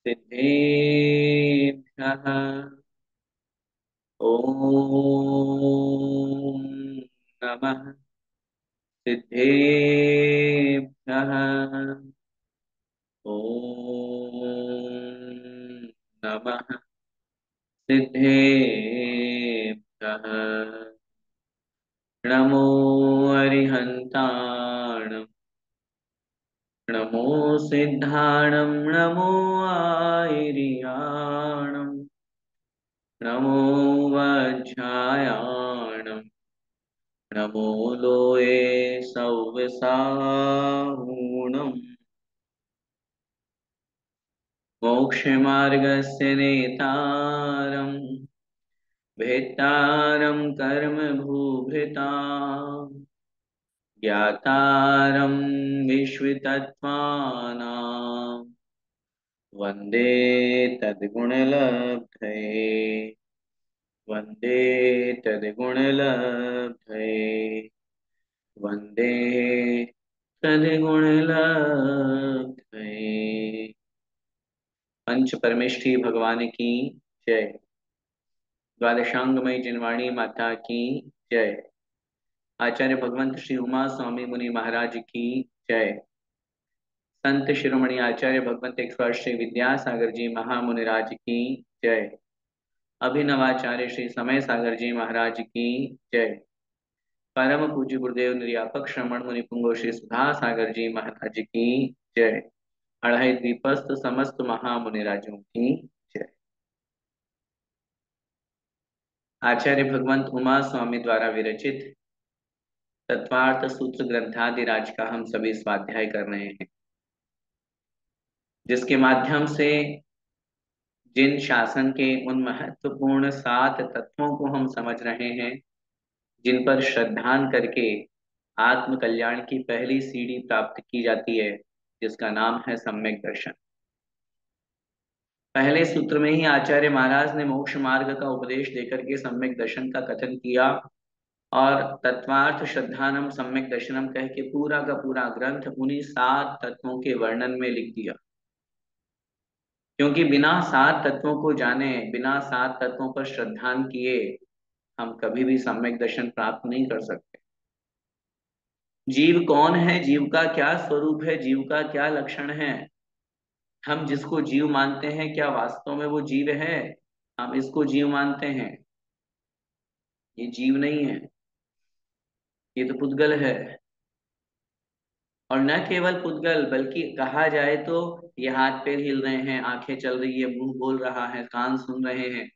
सिद्धेभ्यः ॐ नमः सिद्धेभ्यः ॐ नमः सिद्धेभ्यः नमो अरिहन्ताणं नमो सिद्धाणं नमो आयर्याणं नमो वज्रायाणं नमो लोये सव्यसाहूणम् मोक्षमार्गस्य नेतारम् भेत्तारं कर्म भूभृताम् ज्ञातारं विश्वतत्त्वानां वन्दे तद्गुणलब्धये वन्दे तद्गुणलब्धये वन्दे तद्गुणलब्धये। पंच परमेष्ठी भगवान की जय। द्वादशांगमय जिनवाणी माता की जय। आचार्य भगवंत श्री उमा स्वामी मुनि महाराज की जय। संत शिरोमणि आचार्य भगवंत 108 श्री विद्यासागर जी महामुनिराज की जय। अभिनवाचार्य श्री समय सागर जी महाराज की जय। परम पूज्य गुरुदेव निर्यापक श्रमण मुनि पुंगव श्री सुधा सागर जी महाराज की जय। अढ़ाई द्वीपस्थ समस्त महामुनिराजों की जय। आचार्य भगवंत उमा स्वामी द्वारा विरचित तत्वार्थ सूत्र ग्रंथादिराज का हम सभी स्वाध्याय कर रहे हैं, जिसके माध्यम से जिन शासन के उन महत्वपूर्ण 7 तत्वों को हम समझ रहे हैं, जिन पर श्रद्धान करके आत्म कल्याण की पहली सीढ़ी प्राप्त की जाती है, जिसका नाम है सम्यक दर्शन। पहले सूत्र में ही आचार्य महाराज ने मोक्ष मार्ग का उपदेश देकर के सम्यक दर्शन का कथन किया और तत्वार्थ श्रद्धानम सम्यक दर्शनम कह के पूरा का पूरा ग्रंथ उन्हीं 7 तत्वों के वर्णन में लिख दिया। क्योंकि बिना 7 तत्वों को जाने, बिना 7 तत्वों पर श्रद्धान किए हम कभी भी सम्यक दर्शन प्राप्त नहीं कर सकते। जीव कौन है, जीव का क्या स्वरूप है, जीव का क्या लक्षण है, हम जिसको जीव मानते हैं क्या वास्तव में वो जीव है? हम इसको जीव मानते हैं, ये जीव नहीं है, ये तो पुद्गल है। और न केवल पुद्गल, बल्कि कहा जाए तो ये हाथ पैर हिल रहे हैं, आंखें चल रही है, मुंह बोल रहा है, कान सुन रहे हैं,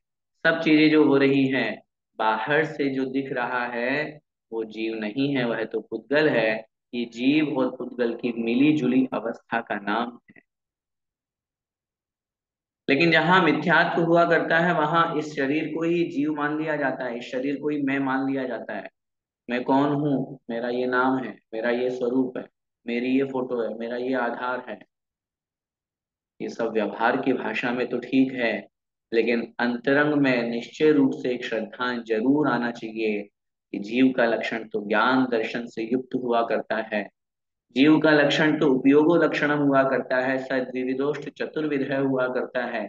सब चीजें जो हो रही हैं, बाहर से जो दिख रहा है वो जीव नहीं है, वह तो पुद्गल है। ये जीव और पुद्गल की मिली जुली अवस्था का नाम है। लेकिन जहां मिथ्यात्व हुआ करता है, वहां इस शरीर को ही जीव मान लिया जाता है, इस शरीर को ही मैं मान लिया जाता है। मैं कौन हूँ, मेरा ये नाम है, मेरा ये स्वरूप है, मेरी ये फोटो है, मेरा ये आधार है। ये सब व्यवहार की भाषा में तो ठीक है, लेकिन अंतरंग में निश्चय रूप से एक श्रद्धा जरूर आना चाहिए कि जीव का लक्षण तो ज्ञान दर्शन से युक्त हुआ करता है। जीव का लक्षण तो उपयोगो लक्षणम हुआ करता है, सद्विविदोष्ट चतुर्विध हुआ करता है।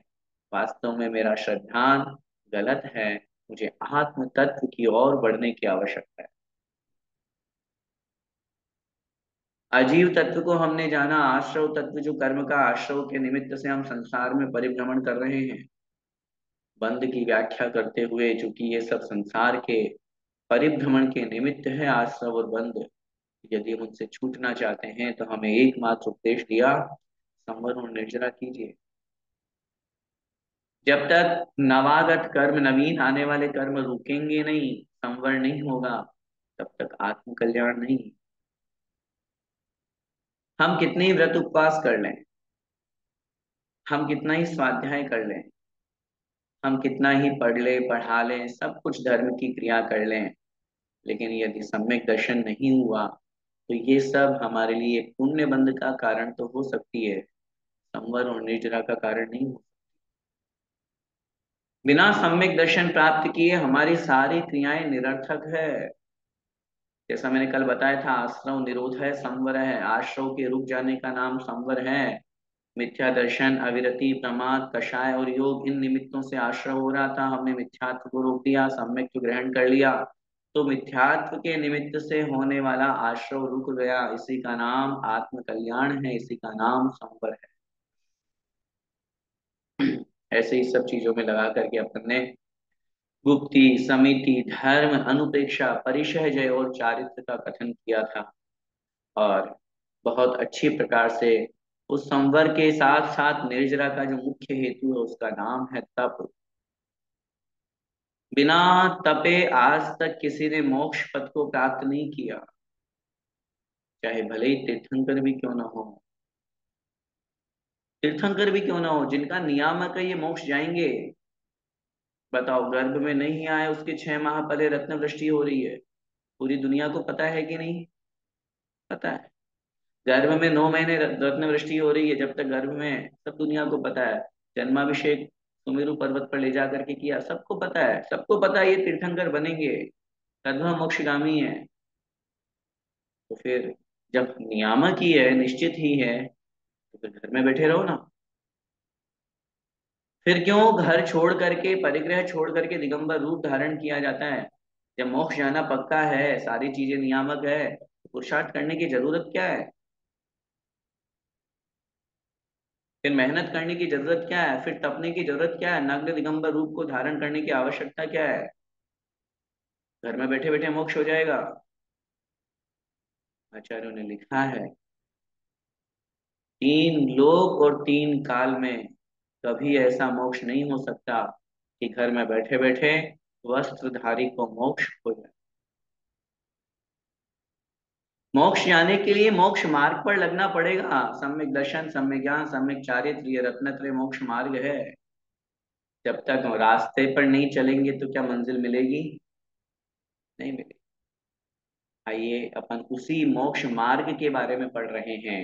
वास्तव में मेरा श्रद्धान गलत है, मुझे आत्म तत्व की ओर बढ़ने की आवश्यकता है। अजीव तत्व को हमने जाना, आश्रव तत्व जो कर्म का आश्रव के निमित्त से हम संसार में परिभ्रमण कर रहे हैं। बंध की व्याख्या करते हुए, चूंकि ये सब संसार के परिभ्रमण के निमित्त है, आश्रव और बंध, यदि हम उनसे छूटना चाहते हैं तो हमें एकमात्र उपदेश दिया, संवर और निर्जरा कीजिए। जब तक नवागत कर्म, नवीन आने वाले कर्म रुकेंगे नहीं, संवर नहीं होगा, तब तक आत्म कल्याण नहीं। हम कितने ही व्रत उपवास कर लें, हम कितना ही स्वाध्याय कर लें, हम कितना ही पढ़ लें पढ़ा लें, सब कुछ धर्म की क्रिया कर लें, लेकिन यदि सम्यक दर्शन नहीं हुआ तो ये सब हमारे लिए पुण्य बंध का कारण तो हो सकती है, संवर और निर्जरा का कारण नहीं हो। बिना सम्यक दर्शन प्राप्त किए हमारी सारी क्रियाएं निरर्थक है। जैसा मैंने कल बताया था, आश्रव निरोध है, संवर है, आश्रव के रुक जाने का नाम संवर है। मिथ्या दर्शन, अविरति, प्रमाद, कषाय और योग, इन निमित्तों से आश्रय हो रहा था। हमने मिथ्यात्व को रोक दिया, सम्यक ग्रहण कर लिया, तो मिथ्यात्व के निमित्त से होने वाला आश्रय रुक गया। इसी का नाम आत्म कल्याण है, इसी का नाम संवर है। ऐसे ही सब चीजों में लगा करके अपन ने गुप्ति, समिति, धर्म, अनुपेक्षा, परिशय और चारित्र का कथन किया था। और बहुत अच्छी प्रकार से उस संवर के साथ साथ निर्जरा का जो मुख्य हेतु है उसका नाम है तप। बिना तपे आज तक किसी ने मोक्ष पद को प्राप्त नहीं किया, चाहे भले ही तीर्थंकर भी क्यों ना हो। तीर्थंकर भी क्यों ना हो, जिनका नियामक है ये मोक्ष जाएंगे। बताओ, गर्भ में नहीं आए उसके 6 माह पहले रत्न वृष्टि हो रही है, पूरी दुनिया को पता है कि नहीं? पता है। गर्भ में 9 महीने रत्न वृष्टि हो रही है, जब तक गर्भ में है, सब दुनिया को पता है। जन्माभिषेक सुमेरु पर्वत पर ले जा करके किया, सबको पता है, सबको पता है ये तीर्थंकर बनेंगे, कदम मोक्षगामी है। तो फिर जब नियामक ही है, निश्चित ही है, तो फिर घर में बैठे रहो ना। फिर क्यों घर छोड़ करके, परिग्रह छोड़ करके दिगंबर रूप धारण किया जाता है? जब मोक्ष जाना पक्का है, सारी चीजें नियामक है, तो पुरुषार्थ करने की जरूरत क्या है? फिर मेहनत करने की जरूरत क्या है? फिर तपने की जरूरत क्या है? नग्न दिगंबर रूप को धारण करने की आवश्यकता क्या है? घर में बैठे बैठे मोक्ष हो जाएगा। आचार्यों ने लिखा है, 3 लोक और 3 काल में कभी ऐसा मोक्ष नहीं हो सकता कि घर में बैठे बैठे वस्त्रधारी को मोक्ष हो जाए। मोक्ष जाने के लिए मोक्ष मार्ग पर लगना पड़ेगा। सम्यक दर्शन, सम्यक ज्ञान, सम्यक चारित्र, ये रत्नत्रय मोक्ष मार्ग है। जब तक हम रास्ते पर नहीं चलेंगे तो क्या मंजिल मिलेगी? नहीं मिलेगी। आइए अपन उसी मोक्ष मार्ग के बारे में पढ़ रहे हैं,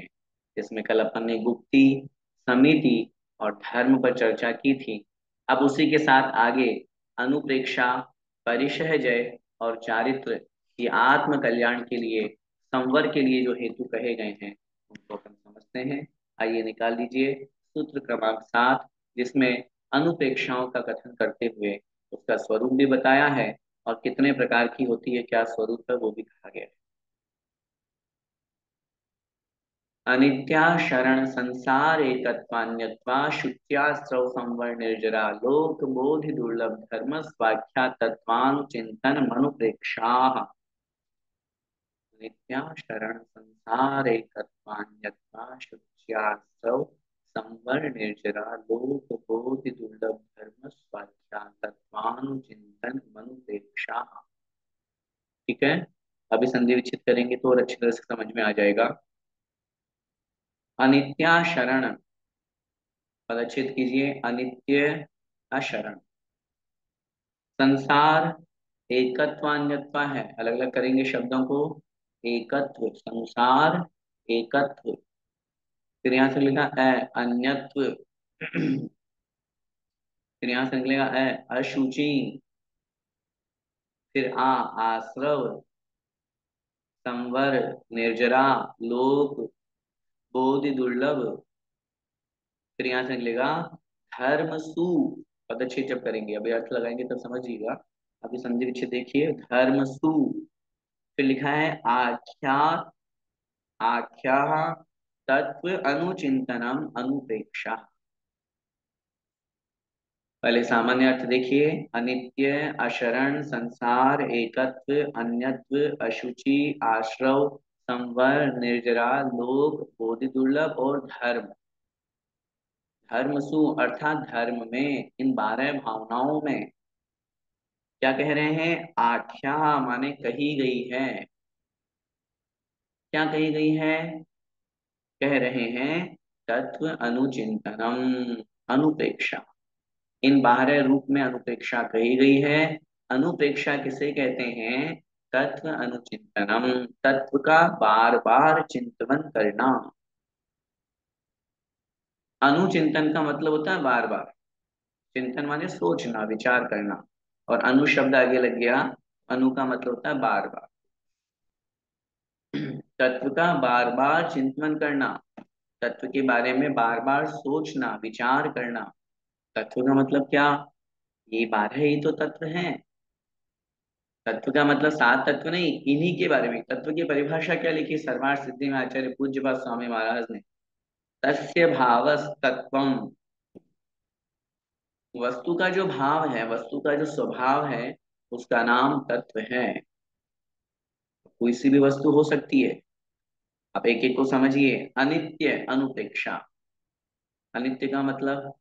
जिसमें कल अपन ने गुप्ति, समिति और धर्म पर चर्चा की थी। अब उसी के साथ आगे अनुप्रेक्षा, परिशय और चारित्र, ये आत्म कल्याण के लिए, संवर के लिए जो हेतु कहे गए हैं उनको अपन समझते हैं। आइए निकाल लीजिए सूत्र क्रमांक 7, जिसमें अनुप्रेक्षाओं का कथन करते हुए उसका स्वरूप भी बताया है और कितने प्रकार की होती है, क्या स्वरूप है, वो भी कहा गया है। अनित्या शरण संसार एकत्वान्यत्वा शुच्यास्त्रव संवर निर्जरा लोक बोधि दुर्लभ धर्म स्वाख्या तत्वानुचिंतन मनुप्रेक्षा। नित्या शरण संसार एकत्वान्यत्वा शुच्यास्त्रव संवर निर्जरा लोक बोधि दुर्लभ धर्म स्वाख्या तत्वानुचिंतन मनुप्रेक्षा। ठीक है, अभी संधि विच्छेद करेंगे तो और अच्छी तरह से समझ में आ जाएगा। अनित्या शरण, पदच्छेद कीजिए, अनित्य अशरण। संसार एकत्वान्यत्वा है, अलग अलग करेंगे शब्दों को। एकत्व, संसार एकत्व। फिर यहाँ से लिखा अन्यत्व। फिर यहाँ से निकलेगा अशुचि। फिर आश्रव, संवर, निर्जरा, लोक, बोधि दुर्लभ। फिर यहाँ से निकलेगा धर्मसु। पदच्छेद जब करेंगे, अभी अर्थ लगाएंगे तब समझिएगा। अभी संधि विच्छेद देखिए, धर्मसु। फिर लिखा है आख्या, आख्या तत्व अनुचिंतनम अनुपेक्षा। पहले सामान्य अर्थ देखिए, अनित्य, अशरण, संसार, एकत्व, अन्यत्व, अशुचि, आश्रव, संवर, निर्जरा, लोक, बोधि दुर्लभ और धर्म। धर्मसु अर्थात धर्म में, इन 12 भावनाओं में। क्या कह रहे हैं? आख्या माने कही गई है। क्या कही गई है? कह रहे हैं तत्व अनुचिंतनम, अनुपेक्षा। इन 12 रूप में अनुपेक्षा कही गई है। अनुपेक्षा किसे कहते हैं? तत्व अनुचिंतनम, तत्व का बार बार चिंतन करना। अनुचिंतन का मतलब होता है बार बार, चिंतन माने सोचना, विचार करना, और अनु शब्द आगे लग गया। अनु का मतलब होता है बार बार। तत्व का बार बार चिंतन करना। तत्व के बारे में बार बार सोचना, विचार करना। तत्व का मतलब क्या? ये 12 ही तो तत्व हैं। तत्व का मतलब 7 तत्व नहीं, इन्हीं के बारे में। तत्व की परिभाषा क्या लिखी सर्वार्थ सिद्धि में आचार्य पूज्य बाबा स्वामी महाराज ने? तस्य भावस तत्वम। वस्तु का जो भाव है, वस्तु का जो स्वभाव है, उसका नाम तत्व है। कोई सी भी वस्तु हो सकती है। आप एक एक को समझिए। अनित्य, अनुपेक्षा। अनित्य का मतलब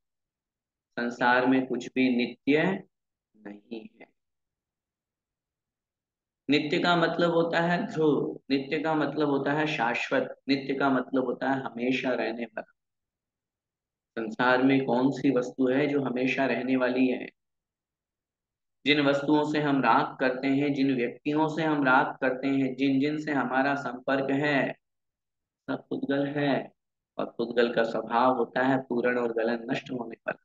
संसार में कुछ भी नित्य नहीं है। नित्य का मतलब होता है ध्रुव, नित्य का मतलब होता है शाश्वत, नित्य का मतलब होता है हमेशा रहने वाला। संसार में कौन सी वस्तु है जो हमेशा रहने वाली है? जिन वस्तुओं से हम राग करते हैं, जिन व्यक्तियों से हम राग करते हैं, जिन जिन से हमारा संपर्क है, सब पुद्गल है। और पुद्गल का स्वभाव होता है पूर्ण और गलन नष्ट होने पर।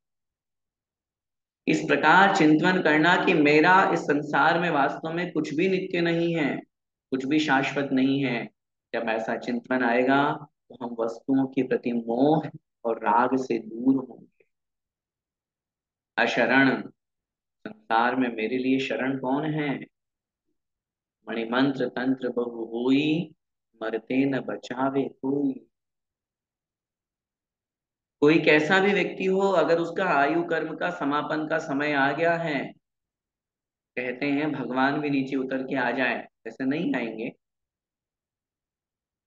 इस प्रकार चिंतन करना कि मेरा इस संसार में वास्तव में कुछ भी नित्य नहीं है, कुछ भी शाश्वत नहीं है। जब ऐसा चिंतन आएगा तो हम वस्तुओं के प्रति मोह और राग से दूर होंगे। अशरण, संसार में मेरे लिए शरण कौन है? मणिमंत्र तंत्र बहु होई, मरते न बचावे कोई। कोई कैसा भी व्यक्ति हो, अगर उसका आयु कर्म का समापन का समय आ गया है, कहते हैं भगवान भी नीचे उतर के आ जाए, ऐसे नहीं आएंगे,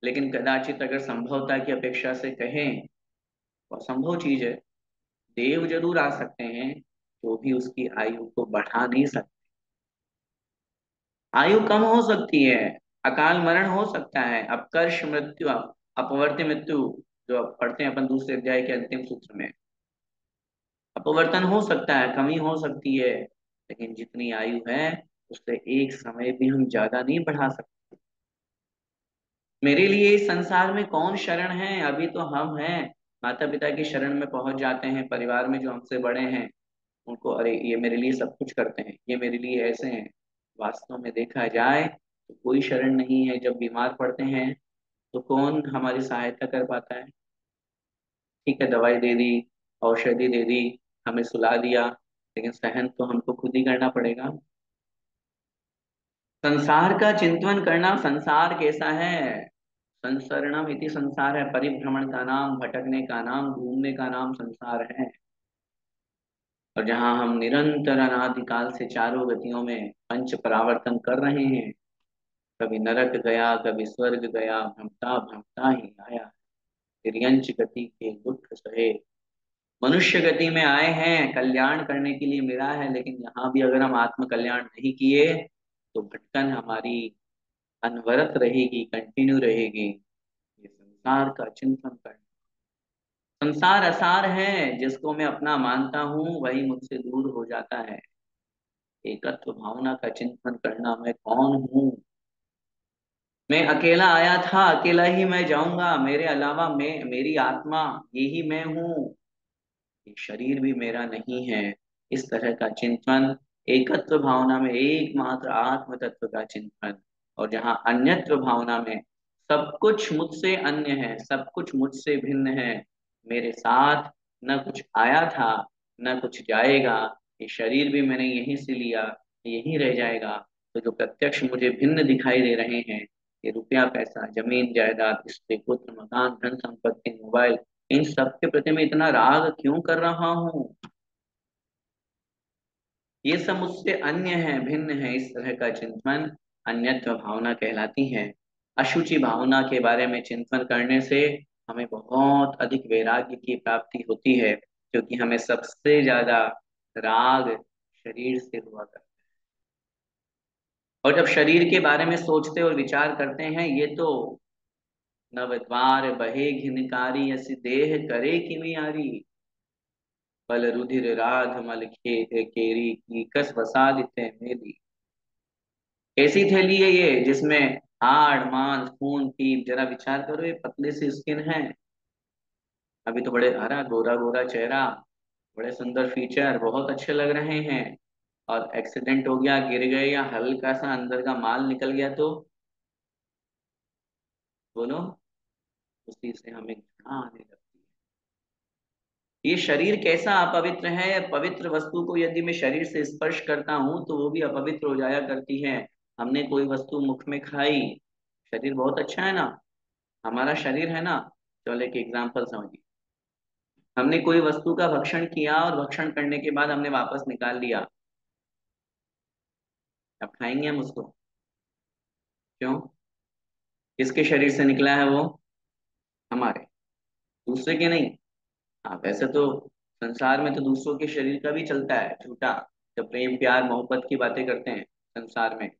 लेकिन कदाचित अगर संभवता की अपेक्षा से कहें तो असंभव चीज है। देव जरूर आ सकते हैं, तो भी उसकी आयु को बढ़ा नहीं सकते। आयु कम हो सकती है, अकाल मरण हो सकता है, अपकर्ष मृत्यु, अपवर्त्य मृत्यु, जो अब पढ़ते हैं अपन दूसरे अध्याय के अंतिम सूत्र में। अपवर्तन हो सकता है, कमी हो सकती है, लेकिन जितनी आयु है उससे एक समय भी हम ज्यादा नहीं बढ़ा सकते। मेरे लिए इस संसार में कौन शरण है? अभी तो हम हैं, माता पिता की शरण में पहुंच जाते हैं, परिवार में जो हमसे बड़े हैं उनको, अरे ये मेरे लिए सब कुछ करते हैं, ये मेरे लिए ऐसे हैं। वास्तव में देखा जाए तो कोई शरण नहीं है। जब बीमार पड़ते हैं तो कौन हमारी सहायता कर पाता है? ठीक है, दवाई दे दी, औषधि दे दी, हमें सुला दिया, लेकिन सहन तो हमको खुद ही करना पड़ेगा। संसार का चिंतन करना, संसार कैसा है? संसरणम इति संसार है, परिभ्रमण का नाम, भटकने का नाम, घूमने का नाम संसार है। और जहाँ हम निरंतर अनादिकाल से चारों गतियों में पंच परावर्तन कर रहे हैं, कभी नरक गया, कभी स्वर्ग गया, भ्रमता भ्रमता ही आया, तिर्यंच गति के दुख सहे। मनुष्य गति में आए हैं, कल्याण करने के लिए मिला है, लेकिन यहाँ भी अगर हम आत्म कल्याण नहीं किए तो भटकन हमारी अनवरत रहेगी, कंटिन्यू रहेगी। ये संसार का चिंतन करना। संसार असार है, जिसको मैं अपना मानता हूँ वही मुझसे दूर हो जाता है। एकत्व भावना का चिंतन करना, मैं कौन हूँ? मैं अकेला आया था, अकेला ही मैं जाऊंगा, मेरे अलावा मैं, मेरी आत्मा, यही मैं हूँ, ये शरीर भी मेरा नहीं है। इस तरह का चिंतन, एकत्व भावना में एकमात्र आत्म तत्व का चिंतन। और जहाँ अन्यत्व भावना में सब कुछ मुझसे अन्य है, सब कुछ मुझसे भिन्न है, मेरे साथ न कुछ आया था न कुछ जाएगा, ये शरीर भी मैंने यहीं से लिया, यहीं रह जाएगा। तो जो प्रत्यक्ष मुझे भिन्न दिखाई दे रहे हैं, ये रुपया पैसा, जमीन जायदाद, स्त्री पुत्र मकान धन संपत्ति मोबाइल, इन सब के प्रति मैं इतना राग क्यों कर रहा हूँ? ये सब मुझसे अन्य है, भिन्न है। इस तरह का चिंतन अन्यत्व भावना कहलाती है। अशुचि भावना के बारे में चिंतन करने से हमें बहुत अधिक वैराग्य की प्राप्ति होती है, क्योंकि हमें सबसे ज्यादा राग शरीर से हुआ करता है। और जब शरीर के बारे में सोचते और विचार करते हैं, ये तो नवद्वार बहे घिनकारी, ऐसी देह करे किमियारी, बल रुधिर राध मल खेत केरी की कस बसादित मेरी। ऐसी थैली है ये जिसमें हाड़ मांस खून पीप, जरा विचार करो, ये पतले सी स्किन है, अभी तो बड़े हरा गोरा गोरा चेहरा, बड़े सुंदर फीचर, बहुत अच्छे लग रहे हैं। और एक्सीडेंट हो गया, गिर गए, या हल्का सा अंदर का माल निकल गया तो बोलो, उसी से हमें घृणा आने लगती है। ये शरीर कैसा अपवित्र है, पवित्र वस्तु को यदि मैं शरीर से स्पर्श करता हूं तो वो भी अपवित्र हो जाया करती है। हमने कोई वस्तु मुख में खाई, शरीर बहुत अच्छा है ना, हमारा शरीर है ना। चलो एक एग्जांपल समझिए, हमने कोई वस्तु का भक्षण किया और भक्षण करने के बाद हमने वापस निकाल लिया, अब खाएंगे हम उसको? क्यों? किसके शरीर से निकला है वो? हमारे, दूसरे के नहीं। हाँ वैसे तो संसार में तो दूसरों के शरीर का भी चलता है झूठा, जब प्रेम प्यार मोहब्बत की बातें करते हैं संसार में।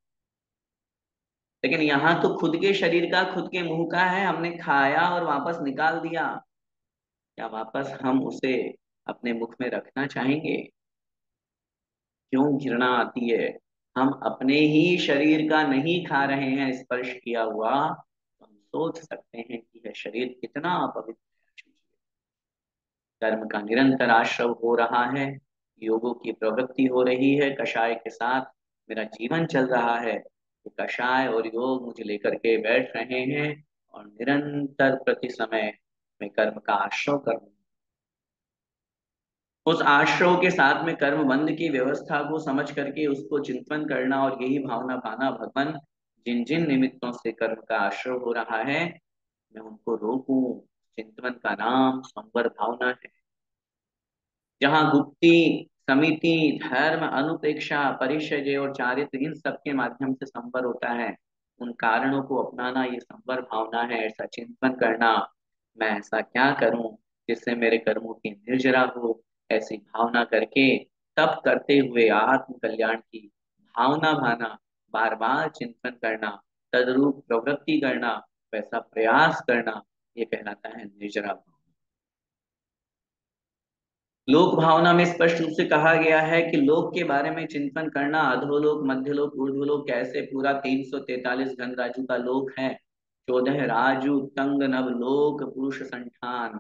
लेकिन यहाँ तो खुद के शरीर का, खुद के मुंह का है, हमने खाया और वापस निकाल दिया। क्या वापस हम उसे अपने मुख में रखना चाहेंगे? क्यों घृणा आती है? हम अपने ही शरीर का नहीं खा रहे हैं स्पर्श किया हुआ, तो हम सोच सकते हैं कि यह शरीर कितना अपवित्र है। कर्म का निरंतर आश्रव हो रहा है, योगों की प्रवृत्ति हो रही है, कषाय के साथ मेरा जीवन चल रहा है। ये कषाय और योग मुझे लेकर के बैठ रहे हैं और निरंतर प्रति समय मैं कर्म का आश्रव कर रहा हूं। उस आश्रव के साथ में कर्म बंध की व्यवस्था को समझ करके उसको चिंतन करना और यही भावना पाना, भगवान जिन जिन निमित्तों से कर्म का आश्रव हो रहा है मैं उनको रोकूं। चिंतन का नाम संवर भावना है, जहाँ गुप्ती, समिति, धर्म, अनुपेक्षा, परिचर्य और चारित्र इन सब के माध्यम से संवर होता है। उन कारणों को अपनाना ये संवर भावना है। ऐसा चिंतन करना, मैं ऐसा क्या करूं जिससे मेरे कर्मों की निर्जरा हो, ऐसी भावना करके तप करते हुए आत्म कल्याण की भावना भाना, बार बार चिंतन करना, तदरूप प्रवृत्ति करना, वैसा प्रयास करना, ये कहलाता है निर्जरा भाव। लोक भावना में स्पष्ट रूप से कहा गया है कि लोक के बारे में चिंतन करना, अधोलोक, मध्यलोक, ऊर्ध्वलोक, कैसे पूरा 343 घनराजू का लोक है, 14 राजू तंग नव लोक पुरुष संठान,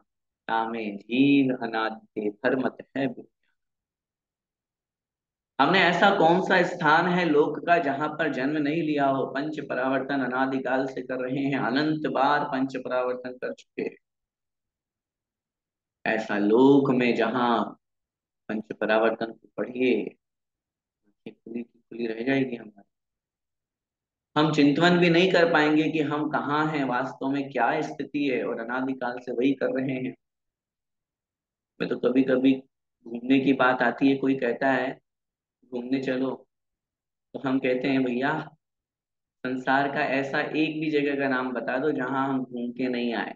तामे जीव अनादि धर्मत है। हमने ऐसा कौन सा स्थान है लोक का जहां पर जन्म नहीं लिया हो? पंच परावर्तन अनादिकाल से कर रहे हैं, अनंत बार पंच परावर्तन कर चुके हैं। ऐसा लोक में जहां पंच परावर्तन को पढ़िए, आंखें खुली की खुली रह जाएगी हमारी। हम चिंतन भी नहीं कर पाएंगे कि हम कहाँ हैं, वास्तव में क्या स्थिति है, और अनादिकाल से वही कर रहे हैं। मैं तो कभी कभी घूमने की बात आती है, कोई कहता है घूमने चलो, तो हम कहते हैं भैया संसार का ऐसा एक भी जगह का नाम बता दो जहां हम घूम के नहीं आए।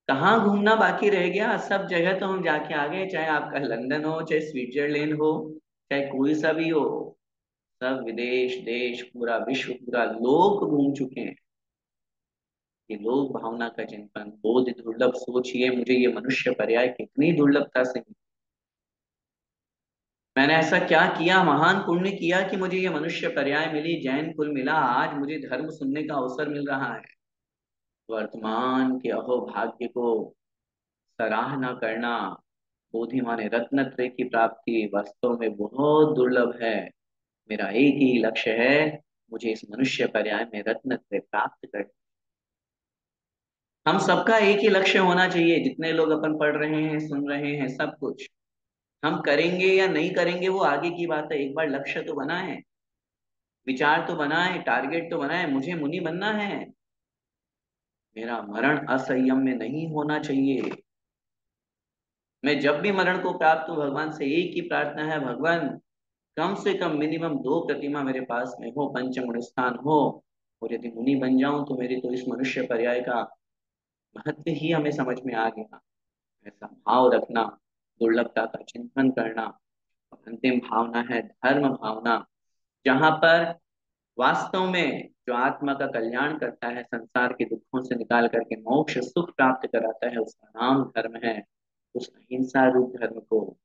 कहाँ घूमना बाकी रह गया? सब जगह तो हम जाके आ गए, चाहे आपका लंदन हो, चाहे स्विट्जरलैंड हो, चाहे कोई सा भी हो। सब विदेश देश पूरा विश्व पूरा लोग घूम चुके हैं। ये लोग भावना का चिंतन बोध दुर्लभ, सोचिए मुझे ये मनुष्य पर्याय कितनी दुर्लभता से मिली। मैंने ऐसा क्या किया, महान पुण्य किया कि मुझे ये मनुष्य पर्याय मिली, जैन कुल मिला, आज मुझे धर्म सुनने का अवसर मिल रहा है। वर्तमान के अहो भाग्य को सराहना करना, बोधि माने रत्नत्रय की प्राप्ति वास्तव में बहुत दुर्लभ है। मेरा एक ही लक्ष्य है, मुझे इस मनुष्य पर्याय में रत्नत्रय प्राप्त कर। हम सबका एक ही लक्ष्य होना चाहिए, जितने लोग अपन पढ़ रहे हैं सुन रहे हैं सब कुछ। हम करेंगे या नहीं करेंगे वो आगे की बात है, एक बार लक्ष्य तो बनाए, विचार तो बनाए, टारगेट तो बनाए, मुझे मुनि बनना है। मेरा मरण असंयम में नहीं होना चाहिए। मैं जब भी मरण को प्राप्त हूँ भगवान से एक ही प्रार्थना है, भगवान कम से कम मिनिमम 2 प्रतिमा मेरे पास में हो, पंचमुड़ स्थान हो, और यदि मुनि बन जाऊं तो मेरी तो इस मनुष्य पर्याय का महत्व ही हमें समझ में आ गया। ऐसा भाव रखना, दुर्लभता का चिंतन करना। और अंतिम भावना है धर्म भावना, जहां पर वास्तव में जो आत्मा का कल्याण करता है, संसार के दुखों से निकाल करके मोक्ष सुख प्राप्त कराता है, उसका नाम धर्म है। उस अहिंसा रूप धर्म को,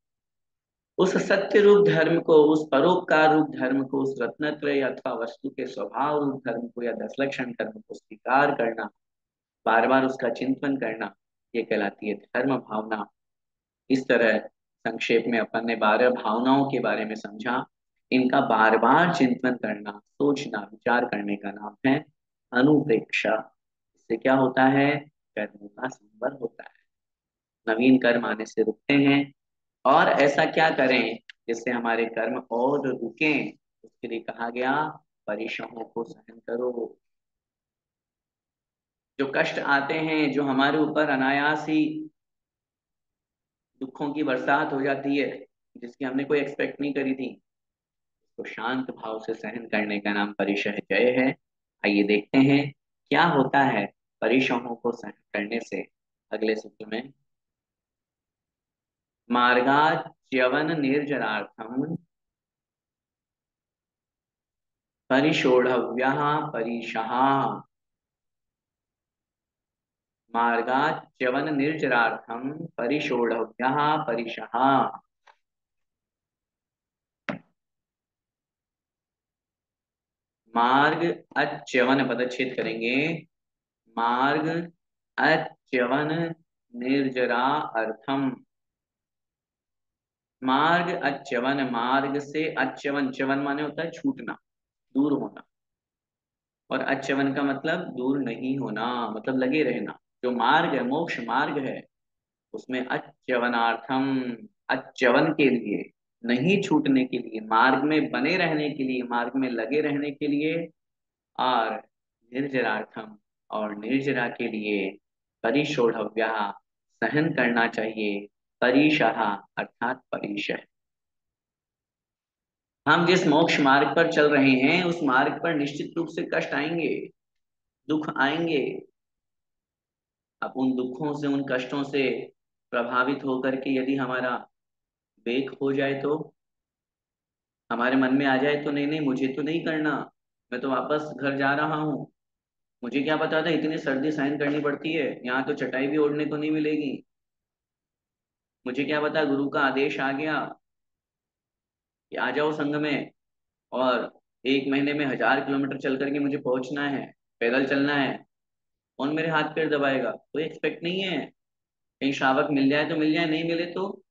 उस सत्य रूप धर्म को, उस परोपकार रूप धर्म को, उस रत्नत्रय अथवा वस्तु के स्वभाव रूप धर्म को या 10 लक्षण धर्म को स्वीकार करना, बार बार उसका चिंतन करना, ये कहलाती है धर्म भावना। इस तरह संक्षेप में अपन ने 12 भावनाओं के बारे में समझा। इनका बार बार चिंतन करना, सोचना, विचार करने का नाम है अनुप्रेक्षा। इससे क्या होता है? कर्मों का संवर होता है, नवीन कर्म आने से रुकते हैं। और ऐसा क्या करें जिससे हमारे कर्म और रुकें? उसके लिए कहा गया परेशानियों को सहन करो। जो कष्ट आते हैं, जो हमारे ऊपर अनायास ही दुखों की बरसात हो जाती है, जिसकी हमने कोई एक्सपेक्ट नहीं करी थी, तो शांत भाव से सहन करने का नाम परिशह जय है। आइए देखते हैं क्या होता है परिशहों को सहन करने से। अगले सूत्र में, मार्गाच्यवन निर्जरार्थम परिशोढ़व्यः परिशः। मार्गाच्यवन निर्जरार्थम परिशोढ़व्यः परिशः। मार्ग अच्यवन पदच्छेद करेंगे। मार्ग अच्यवन निर्जरा अर्थम। मार्ग अच्यवन, मार्ग से अच्यवन, च्यवन माने होता है छूटना, दूर होना। और अच्यवन का मतलब दूर नहीं होना, मतलब लगे रहना। जो मार्ग है, मोक्ष मार्ग है, उसमें अच्यवनार्थम, अच्यवन के लिए, नहीं छूटने के लिए, मार्ग में बने रहने के लिए, मार्ग में लगे रहने के लिए। और निर्जरार्थम, और निर्जरा के लिए परिशोढ़व्या, सहन करना चाहिए। परिशः अर्थात परिशः। हम जिस मोक्ष मार्ग पर चल रहे हैं उस मार्ग पर निश्चित रूप से कष्ट आएंगे, दुख आएंगे। अब उन दुखों से, उन कष्टों से प्रभावित होकर के यदि हमारा वेग हो जाए, तो हमारे मन में आ जाए तो नहीं नहीं मुझे तो नहीं करना, मैं तो वापस घर जा रहा हूँ, मुझे क्या पता था इतनी सर्दी सहन करनी पड़ती है, यहाँ तो चटाई भी ओढ़ने को नहीं मिलेगी, मुझे क्या पता गुरु का आदेश आ गया कि आ जाओ संग में, और 1 महीने में 1000 किलोमीटर चल करके मुझे पहुंचना है, पैदल चलना है। कौन मेरे हाथ पैर दबाएगा? कोई एक्सपेक्ट नहीं है। कहीं श्रावक मिल जाए तो मिल जाए, नहीं मिले तो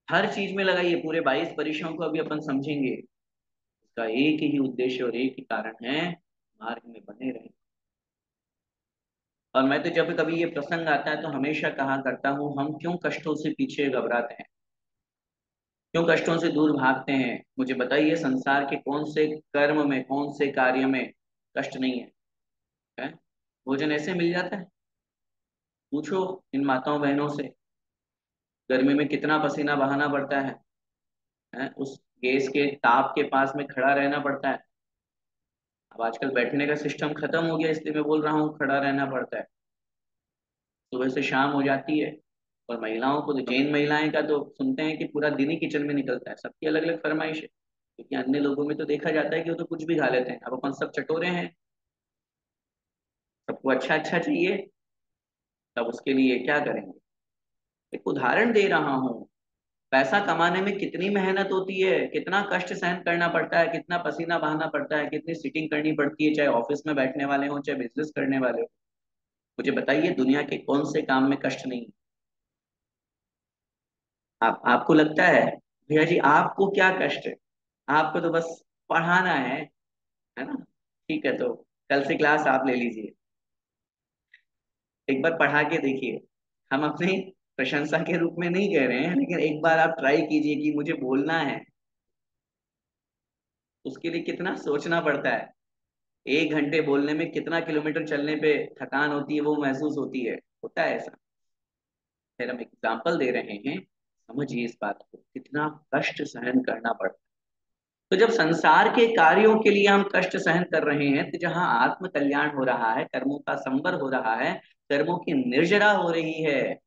हर चीज में लगाइए। पूरे 22 परीक्षाओं को अभी अपन समझेंगे। इसका एक ही उद्देश्य और एक ही कारण है, मार्ग में बने रहे। और मैं तो जब कभी ये प्रसंग आता है तो हमेशा कहा करता हूँ, हम क्यों कष्टों से पीछे घबराते हैं, क्यों कष्टों से दूर भागते हैं? मुझे बताइए, संसार के कौन से कर्म में, कौन से कार्य में कष्ट नहीं है? है? भोजन ऐसे मिल जाता है? पूछो इन माताओं बहनों से, गर्मी में कितना पसीना बहाना पड़ता है? उस गैस के ताप के पास में खड़ा रहना पड़ता है। अब आजकल बैठने का सिस्टम खत्म हो गया, इसलिए मैं बोल रहा हूँ खड़ा रहना पड़ता है। सुबह से शाम हो जाती है। और महिलाओं को तो, जैन महिलाएं का तो सुनते हैं कि पूरा दिन ही किचन में निकलता है। सबकी अलग अलग फरमाइश है, क्योंकि अन्य लोगों में तो देखा जाता है कि वो तो कुछ भी खा लेते हैं। अब अपन सब चटोरे हैं, सबको अच्छा अच्छा चाहिए, तब उसके लिए क्या करेंगे? एक उदाहरण दे रहा हूँ। पैसा कमाने में कितनी मेहनत होती है, कितना कष्ट सहन करना पड़ता है, कितना पसीना बहाना पड़ता है, कितनी सीटिंग करनी पड़ती है, चाहे ऑफिस में बैठने वाले हों चाहे बिजनेस करने वाले हो। मुझे बताइए दुनिया के कौन से काम में कष्ट नहीं है? आपको लगता है भैया जी आपको क्या कष्ट है? आपको तो बस पढ़ाना है ना? ठीक है, तो कल से क्लास आप ले लीजिए, एक बार पढ़ा के देखिए। हम अपनी प्रशंसा के रूप में नहीं कह रहे हैं, लेकिन एक बार आप ट्राई कीजिए कि मुझे बोलना है। उसके लिए कितना सोचना पड़ता है। 1 घंटे बोलने में कितना किलोमीटर चलने पे थकान होती है, वो महसूस होती है, होता है ऐसा। फिर हम एग्जाम्पल दे रहे हैं, समझिए इस बात को, कितना कष्ट सहन करना पड़ता है। तो जब संसार के कार्यों के लिए हम कष्ट सहन कर रहे हैं, तो जहाँ आत्म कल्याण हो रहा है, कर्मों का संवर हो रहा है, कर्मों की निर्जरा हो रही है,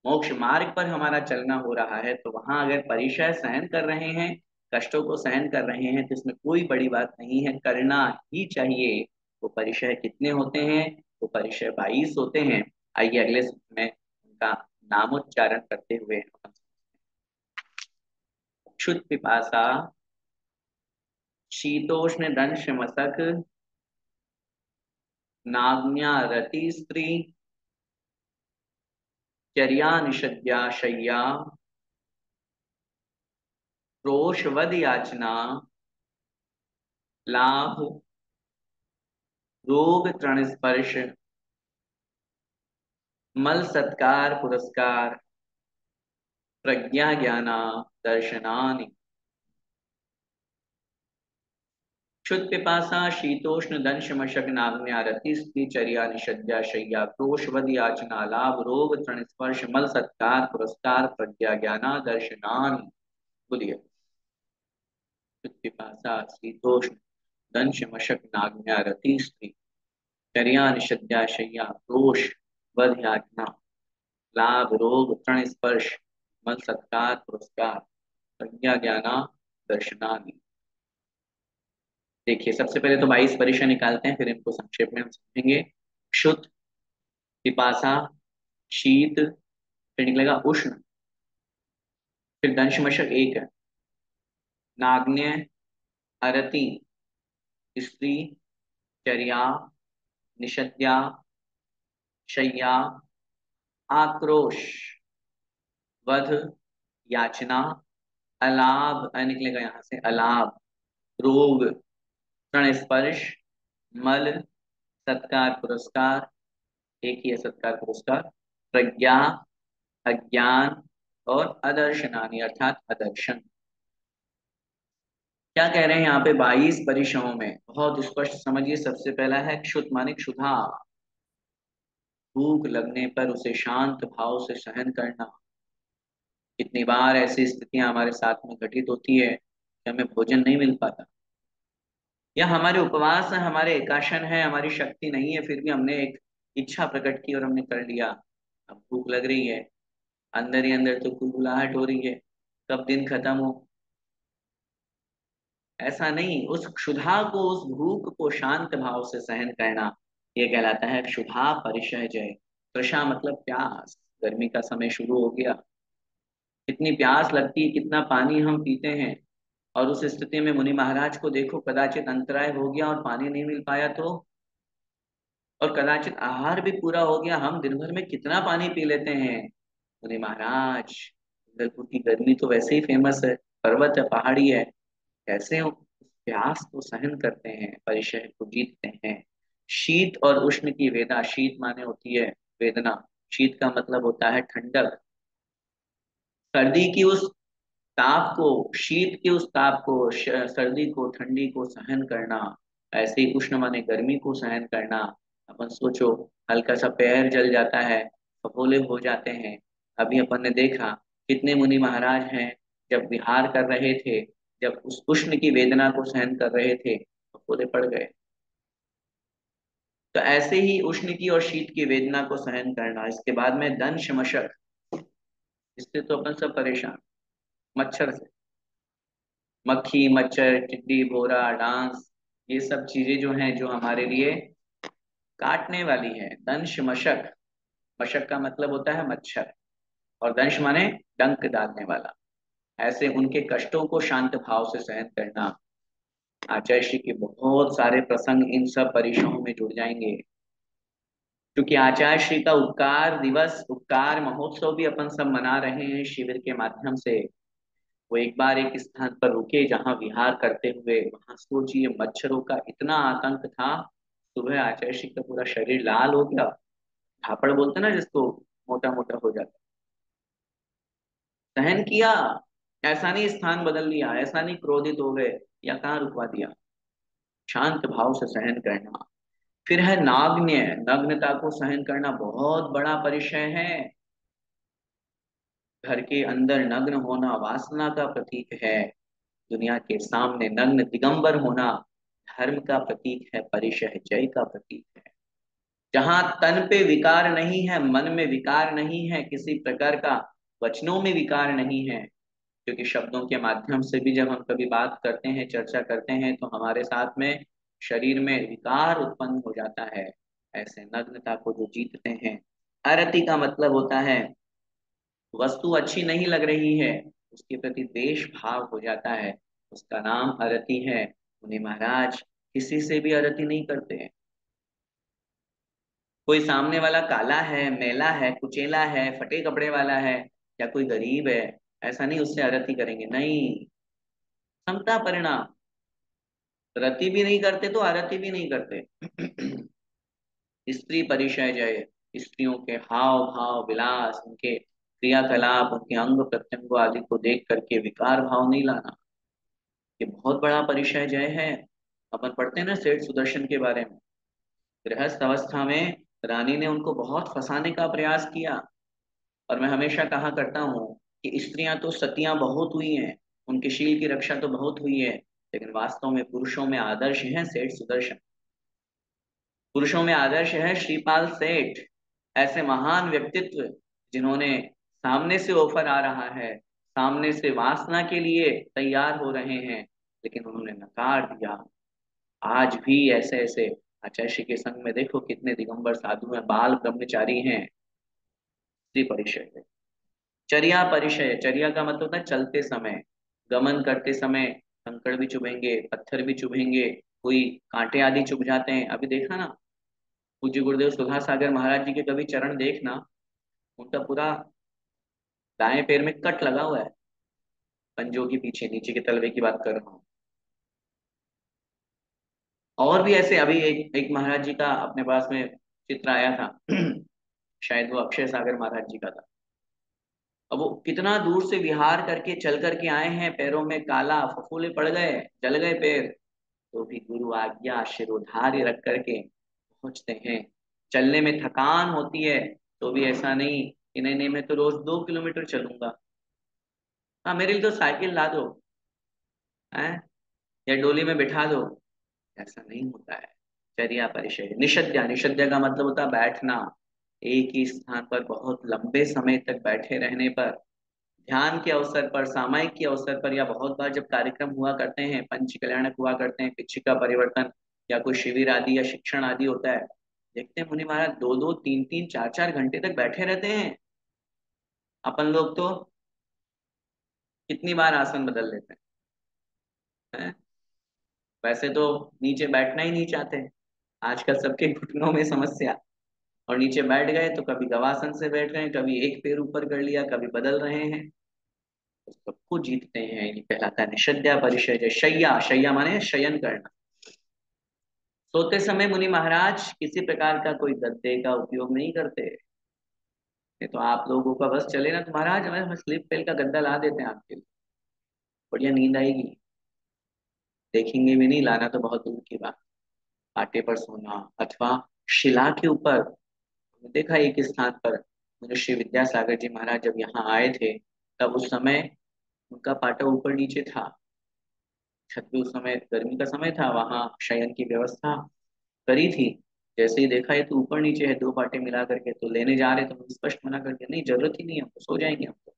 मोक्ष मार्ग पर हमारा चलना हो रहा है, तो वहां अगर परिचय सहन कर रहे हैं, कष्टों को सहन कर रहे हैं, तो इसमें कोई बड़ी बात नहीं है, करना ही चाहिए। वो परिचय कितने होते हैं? वो परिचय 22 होते हैं। आइए अगले सूत्र में उनका नामोच्चारण करते हुए हम क्षुत पिपासा, शीतोष्ण दंश मसक, नाग्न्या रति स्त्री, चर्या निषद्या शय्या, रोषवद याचना, लाभ रोग तृण स्पर्श मल सत्कार पुरस्कार प्रज्ञा ज्ञाना दर्शनानि। क्षुत पिपासा शीतोष्ण दंश मशक नाग्न्या रति स्त्री चर्या निषद्या शय्या क्रोशवद याचना लाभ रोग तृण स्पर्श मल सत्कार पुरस्कार प्रज्ञा ज्ञाना दर्शनानि। बोलिए। क्षुत पिपासा शीतोष्ण दंश मशक नाग्न्या रति स्त्री चर्या निषद्या शय्या क्रोश वध याचना लाभ रोग तृण स्पर्श मल सत्कार पुरस्कार प्रज्ञा ज्ञाना दर्शनानि। देखिए, सबसे पहले तो 22 परीक्षा निकालते हैं, फिर इनको संक्षेप में हम समझेंगे। क्षुत, पिपासा, शीत, फिर निकलेगा उष्ण, फिर दंशमशक एक है, नाग्न्य, अरति, स्त्री, चर्या, निषद्या, शय्या, आक्रोश, वध, याचना, अलाभ, निकलेगा यहाँ से अलाभ, रोग, तृण स्पर्श, मल, सत्कार पुरस्कार, एक ही है सत्कार पुरस्कार, प्रज्ञा, अज्ञान, और अदर्शनानी अर्थात अदर्शन। क्या कह रहे हैं यहाँ पे 22 परीक्षाओं में? बहुत स्पष्ट समझिए। सबसे पहला है क्षुत माने क्षुधा, भूख लगने पर उसे शांत भाव से सहन करना। कितनी बार ऐसी स्थितियां हमारे साथ में घटित होती है कि हमें भोजन नहीं मिल पाता, या हमारे उपवास है, हमारे एकाशन है, हमारी शक्ति नहीं है, फिर भी हमने एक इच्छा प्रकट की और हमने कर लिया। अब भूख लग रही है, अंदर ही अंदर तो कुलबुलाहट हो रही है, कब दिन खत्म हो। ऐसा नहीं, उस क्षुधा को, उस भूख को शांत भाव से सहन करना, ये कहलाता है क्षुधा परिशय जय। तृषा मतलब प्यास, गर्मी का समय शुरू हो गया, कितनी प्यास लगती है, कितना पानी हम पीते हैं। और उस स्थिति में मुनि महाराज को देखो, कदाचित अंतराय हो गया और पानी नहीं मिल पाया तो, और कदाचित आहार भी पूरा हो गया, हम दिन भर में कितना पानी पी लेते हैं। मुनि महाराज, जबलपुर की गर्मी तो वैसे ही फेमस है, पर्वत है, पहाड़ी है, कैसे हो प्यास को सहन करते हैं, परिचय को जीतते हैं। शीत और उष्ण की वेदना, शीत माने होती है वेदना, शीत का मतलब होता है ठंडक। सर्दी की उस ताप को, शीत के उस ताप को, सर्दी को, ठंडी को सहन करना। ऐसे ही उष्ण माने गर्मी को सहन करना। अपन सोचो, हल्का सा पैर जल जाता है, फफोले हो जाते हैं। अभी अपन ने देखा कितने मुनि महाराज हैं, जब विहार कर रहे थे, जब उस उष्ण की वेदना को सहन कर रहे थे, फफोले पड़ गए। तो ऐसे ही उष्ण की और शीत की वेदना को सहन करना। इसके बाद में दंश मशक, इससे तो अपन सब परेशान, मच्छर से, मक्खी मच्छर टिड्डी भोरा डांस, ये सब चीजें जो हैं, जो हमारे लिए काटने वाली है। दंश मशक, मशक का मतलब होता है मच्छर, और दंश माने डंक डालने वाला। ऐसे उनके कष्टों को शांत भाव से सहन करना। आचार्य श्री के बहुत सारे प्रसंग इन सब परीक्षाओं में जुड़ जाएंगे, क्योंकि आचार्य श्री का उपकार दिवस, उपकार महोत्सव भी अपन सब मना रहे हैं शिविर के माध्यम से। वो एक बार एक स्थान पर रुके जहां विहार करते हुए, वहां सोचिए मच्छरों का इतना आतंक था। सुबह आचार्य श्री का पूरा शरीर लाल हो गया, झापड़ बोलते ना जिसको, मोटा मोटा हो जाता। सहन किया, ऐसा नहीं स्थान बदल लिया, ऐसा नहीं क्रोधित हो गए या कहाँ रुकवा दिया, शांत भाव से सहन करना। फिर है नाग्न्य, नग्नता को सहन करना बहुत बड़ा परिचय है। घर के अंदर नग्न होना वासना का प्रतीक है, दुनिया के सामने नग्न दिगंबर होना धर्म का प्रतीक है, परिचय जय का प्रतीक है। जहां तन पे विकार नहीं है, मन में विकार नहीं है किसी प्रकार का, वचनों में विकार नहीं है, क्योंकि शब्दों के माध्यम से भी जब हम कभी बात करते हैं, चर्चा करते हैं, तो हमारे साथ में शरीर में विकार उत्पन्न हो जाता है। ऐसे नग्नता को जो जीतते हैं। अरति का मतलब होता है, वस्तु अच्छी नहीं लग रही है, उसके प्रति द्वेष भाव हो जाता है, उसका नाम अरति है। मुनि महाराज किसी से भी अरति नहीं करते हैं। कोई सामने वाला काला है, मैला है, कुचेला है, फटे कपड़े वाला है, या कोई गरीब है, ऐसा नहीं उससे अरति करेंगे, नहीं। समता परिणाम, रति भी नहीं करते तो अरति भी नहीं करते। स्त्री परिचय जय, स्त्रियों के हाव भाव विलास, उनके क्रियाकलाप, उनके अंग प्रत्यंगों आदि को देख करके विकार भाव नहीं लाना, ये बहुत बड़ा परिचय जय है। अपन पढ़ते हैं ना सेठ सुदर्शन के बारे में, गृहस्थ अवस्था में रानी ने उनको बहुत फंसाने का प्रयास किया। और मैं हमेशा कहा करता हूँ कि स्त्रियां तो सतियां बहुत हुई हैं, उनके शील की रक्षा तो बहुत हुई है, लेकिन वास्तव में पुरुषों में आदर्श हैं सेठ सुदर्शन। पुरुषों में आदर्श है श्रीपाल सेठ, ऐसे महान व्यक्तित्व जिन्होंने सामने से ऑफर आ रहा है, सामने से वासना के लिए तैयार हो रहे हैं, लेकिन उन्होंने नकार दिया। आज भी ऐसे ऐसे आचार्य के संग में देखो कितने दिगंबर साधु हैं, बाल ब्रह्मचारी हैं। स्त्री परिचय है। चर्या परिचय, चर्या का मतलब होता है चलते समय, गमन करते समय कंकड़ भी चुभेंगे, पत्थर भी चुभेंगे, कोई कांटे आदि चुभ जाते हैं। अभी देखा ना, पूज्य गुरुदेव सुधा सागर महाराज जी के कभी चरण देखना, उनका पूरा दाएं पैर में कट लगा हुआ है, पंजों के पीछे नीचे के तलवे की बात कर रहा हूँ। और भी ऐसे अभी एक एक महाराज जी का अपने पास में चित्र आया था। शायद वो अक्षय सागर महाराज जी का था। अब वो कितना दूर से विहार करके चल करके आए हैं, पैरों में काला फफूले पड़ गए, जल गए पैर, तो भी गुरु आज्ञा शिरोधार्य रख करके पहुंचते हैं। चलने में थकान होती है तो भी ऐसा नहीं कि नहीं नहीं मैं तो रोज 2 किलोमीटर चलूंगा, हाँ मेरे लिए तो साइकिल ला दो, है, या डोली में बिठा दो, ऐसा नहीं होता है। चर्या परिचय निषद्या, निषद्या का मतलब होता है बैठना, एक ही स्थान पर बहुत लंबे समय तक बैठे रहने पर, ध्यान के अवसर पर, सामायिक के अवसर पर, या बहुत बार जब कार्यक्रम हुआ करते हैं, पंच कल्याणक हुआ करते हैं, पिछिका परिवर्तन या कोई शिविर आदि या शिक्षण आदि होता है, देखते हैं मुनि महाराज 2 2 3 3 4 4 घंटे तक बैठे रहते हैं। अपन लोग तो कितनी बार आसन बदल लेते हैं। वैसे तो नीचे बैठना ही नहीं चाहते, आजकल सबके घुटनों में समस्या, और नीचे बैठ गए तो कभी गवासन से बैठ रहे हैं, कभी एक पैर ऊपर कर लिया, कभी बदल रहे हैं, तो सबको जीतते हैं। ये कहलाता है निषद्या परिचय। शैया, शैया माने शयन करना। सोते समय मुनि महाराज किसी प्रकार का कोई गद्दे का उपयोग नहीं करते। ये तो आप लोगों का बस चले ना तो महाराज हमें स्लीप पेल का गद्दा ला देते हैं आपके लिए, बढ़िया नींद आएगी। देखेंगे भी नहीं, लाना तो बहुत दूर की बात। पाटे पर सोना अथवा शिला के ऊपर, देखा एक स्थान पर मनुष्य विद्यासागर जी महाराज जब यहाँ आए थे, तब उस समय उनका पाटा ऊपर नीचे था, छत पे, उस समय गर्मी का समय था, वहां शयन की व्यवस्था करी थी। जैसे ही देखा ये तो ऊपर नीचे है, 2 पाटे मिला करके, तो लेने जा रहे तो मैंने स्पष्ट मना कर दिया, नहीं जरूरत ही नहीं है, हमको सो जाएंगे हम तो।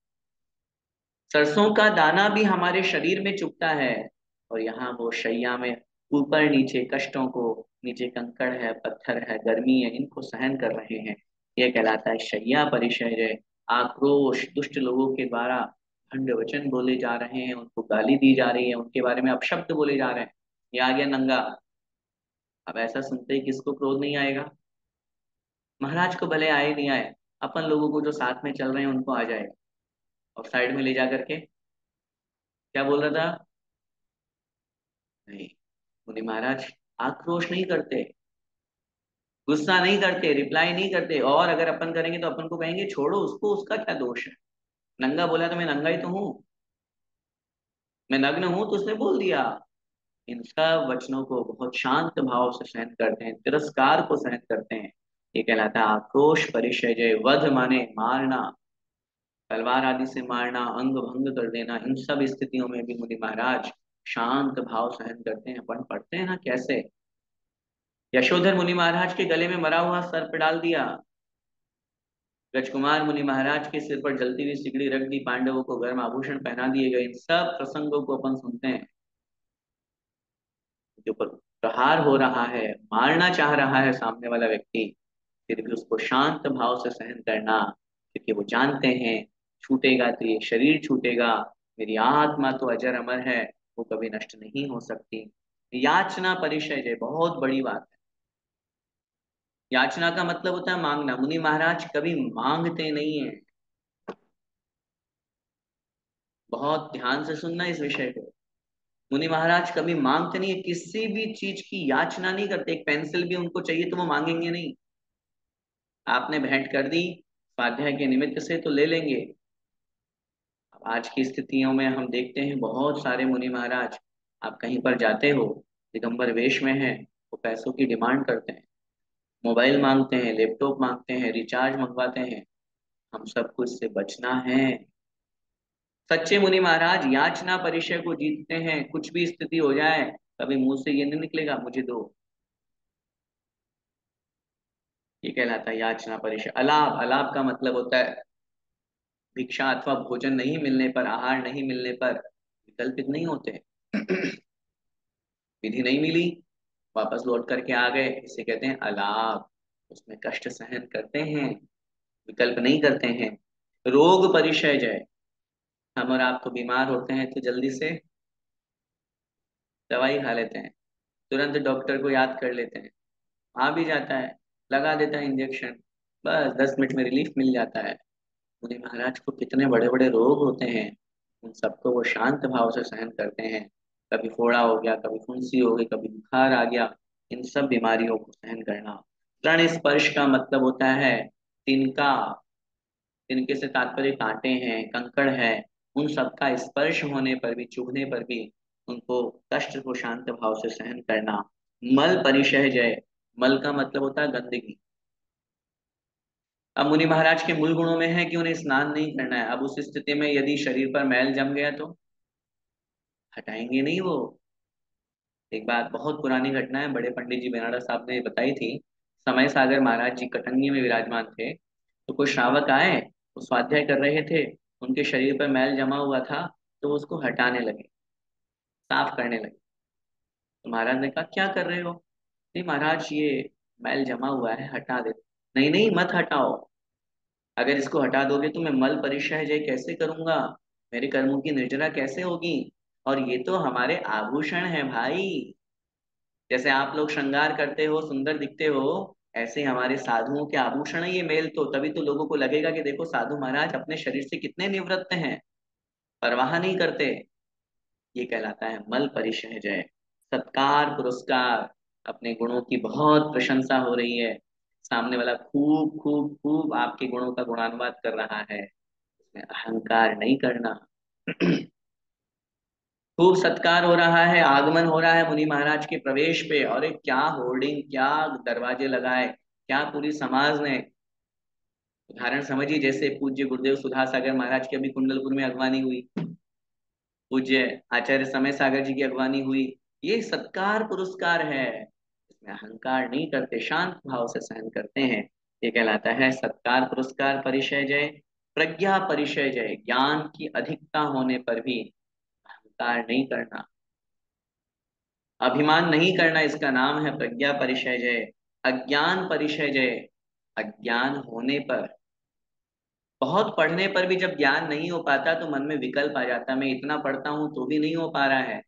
सरसों का दाना भी हमारे शरीर में चुभता है, और यहाँ वो शैया में ऊपर नीचे कष्टों को, नीचे कंकड़ है, पत्थर है, गर्मी है, इनको सहन कर रहे हैं। यह कहलाता है शैया परिचय। आक्रोश, दुष्ट लोगों के द्वारा भंड वचन बोले जा रहे हैं, उनको गाली दी जा रही है, उनके बारे में अपशब्द बोले जा रहे हैं। ये आ गया नंगा। अब ऐसा सुनते ही किसको क्रोध नहीं आएगा? महाराज को भले आए नहीं आए, अपन लोगों को जो साथ में चल रहे हैं उनको आ जाएगा। और साइड में ले जा करके क्या बोल रहा था? नहीं, मुनि महाराज आक्रोश नहीं करते, गुस्सा नहीं करते, रिप्लाई नहीं करते, और अगर अपन करेंगे तो अपन को कहेंगे छोड़ो उसको, उसका क्या दोष है, नंगा बोला तो मैं नंगा ही तो हूँ, मैं नग्न हूं तो उसने बोल दिया। इन सब वचनों को बहुत शांत भाव से सहन करते हैं, तिरस्कार को सहन करते हैं। ये कहलाता है आक्रोश परिचय। वध माने मारना, तलवार आदि से मारना, अंग भंग कर देना, इन सब स्थितियों में भी मुनि महाराज शांत भाव सहन करते हैं। अपन पढ़ते हैं ना कैसे यशोधर मुनि महाराज के गले में मरा हुआ सर्प डाल दिया, राजकुमार मुनि महाराज के सिर पर जलती हुई सिकड़ी रख दी, पांडवों को गर्म आभूषण पहना दिए गए, इन सब प्रसंगों को अपन सुनते हैं। जो प्रहार हो रहा है, मारना चाह रहा है सामने वाला व्यक्ति, फिर भी उसको शांत भाव से सहन करना, क्योंकि वो जानते हैं छूटेगा तो ये शरीर छूटेगा, मेरी आत्मा तो अजर अमर है, वो कभी नष्ट नहीं हो सकती। याचना परिचय बहुत बड़ी बात है। याचना का मतलब होता है मांगना। मुनि महाराज कभी मांगते नहीं है। बहुत ध्यान से सुनना इस विषय को। मुनि महाराज कभी मांगते नहीं है, किसी भी चीज की याचना नहीं करते। एक पेंसिल भी उनको चाहिए तो वो मांगेंगे नहीं। आपने भेंट कर दी स्वाध्याय के निमित्त से तो ले लेंगे। अब आज की स्थितियों में हम देखते हैं बहुत सारे मुनि महाराज, आप कहीं पर जाते हो, दिगंबर वेश में है, वो पैसों की डिमांड करते हैं, मोबाइल मांगते हैं, लैपटॉप मांगते हैं, रिचार्ज मंगवाते हैं। हम सबको इससे बचना है। सच्चे मुनि महाराज याचना परिचय को जीतते हैं। कुछ भी स्थिति हो जाए, कभी मुंह से ये नहीं निकलेगा मुझे दो। ये कहलाता है याचना परिचय। अलाप, अलाप का मतलब होता है भिक्षा अथवा भोजन नहीं मिलने पर, आहार नहीं मिलने पर विकल्पित नहीं होते। विधि नहीं मिली, वापस लौट करके आ गए, इसे कहते हैं अलाप। उसमें कष्ट सहन करते हैं, विकल्प नहीं करते हैं। रोग परिचय जय, हम और आप तो बीमार होते हैं तो जल्दी से दवाई खा लेते हैं, तुरंत डॉक्टर को याद कर लेते हैं, आ भी जाता है, लगा देता है इंजेक्शन, बस 10 मिनट में रिलीफ मिल जाता है। मुनि महाराज को कितने बड़े बड़े रोग होते हैं, उन सबको वो शांत भाव से सहन करते हैं। कभी फोड़ा हो गया, कभी फुंसी हो गई, कभी बुखार आ गया, इन सब बीमारियों को सहन करना। तृण स्पर्श का मतलब होता है तिनका, तिनके से तात्पर्य कांटे हैं, कंकड़ है, उन सबका स्पर्श होने पर भी, चुभने पर भी उनको कष्ट को शांत भाव से सहन करना। मल परिशय जय, मल का मतलब होता है गंदगी। अब मुनि महाराज के मूल गुणों में है कि उन्हें स्नान नहीं करना है। अब उस स्थिति में यदि शरीर पर मैल जम गया तो हटाएंगे नहीं वो। एक बात, बहुत पुरानी घटना है, बड़े पंडित जी बेनारस साहब ने बताई थी। समय सागर महाराज जी कटंगी में विराजमान थे, तो कुछ श्रावक आए, वो स्वाध्याय कर रहे थे, उनके शरीर पर मैल जमा हुआ था, तो वो उसको हटाने लगे, साफ करने लगे। तो महाराज ने कहा क्या कर रहे हो? नहीं महाराज, ये मैल जमा हुआ है, हटा दे। नहीं नहीं, मत हटाओ, अगर इसको हटा दोगे तो मैं मल परिशय कैसे करूंगा, मेरे कर्मों की निर्जरा कैसे होगी? और ये तो हमारे आभूषण है भाई, जैसे आप लोग श्रृंगार करते हो, सुंदर दिखते हो, ऐसे हमारे साधुओं के आभूषण है ये मेल। तो तभी तो लोगों को लगेगा कि देखो साधु महाराज अपने शरीर से कितने निवृत्त हैं, परवाह नहीं करते। ये कहलाता है मल परिशय जय। सत्कार पुरस्कार, अपने गुणों की बहुत प्रशंसा हो रही है, सामने वाला खूब खूब खूब आपके गुणों का गुणानुवाद कर रहा है, इसमें अहंकार नहीं करना। खूब सत्कार हो रहा है, आगमन हो रहा है मुनि महाराज के प्रवेश पे, और एक क्या होर्डिंग, क्या दरवाजे लगाए, क्या पूरी समाज ने। उदाहरण समझिए, जैसे पूज्य गुरुदेव सुधा सागर महाराज की अभी कुंडलपुर में अगवानी हुई, पूज्य आचार्य समय सागर जी की अगवानी हुई, ये सत्कार पुरस्कार है। इसमें अहंकार नहीं करते, शांत भाव से सहन करते हैं। ये कहलाता है सत्कार पुरस्कार परिचय जय। प्रज्ञा परिचय जय, ज्ञान की अधिकता होने पर भी अहंकार नहीं करना, अभिमान नहीं करना, इसका नाम है प्रज्ञा परिचय जय। अज्ञान परिचय जय, अज्ञान होने पर, बहुत पढ़ने पर भी जब ज्ञान नहीं हो पाता तो मन में विकल्प आ जाता है, मैं इतना पढ़ता हूं तो भी नहीं हो पा रहा है,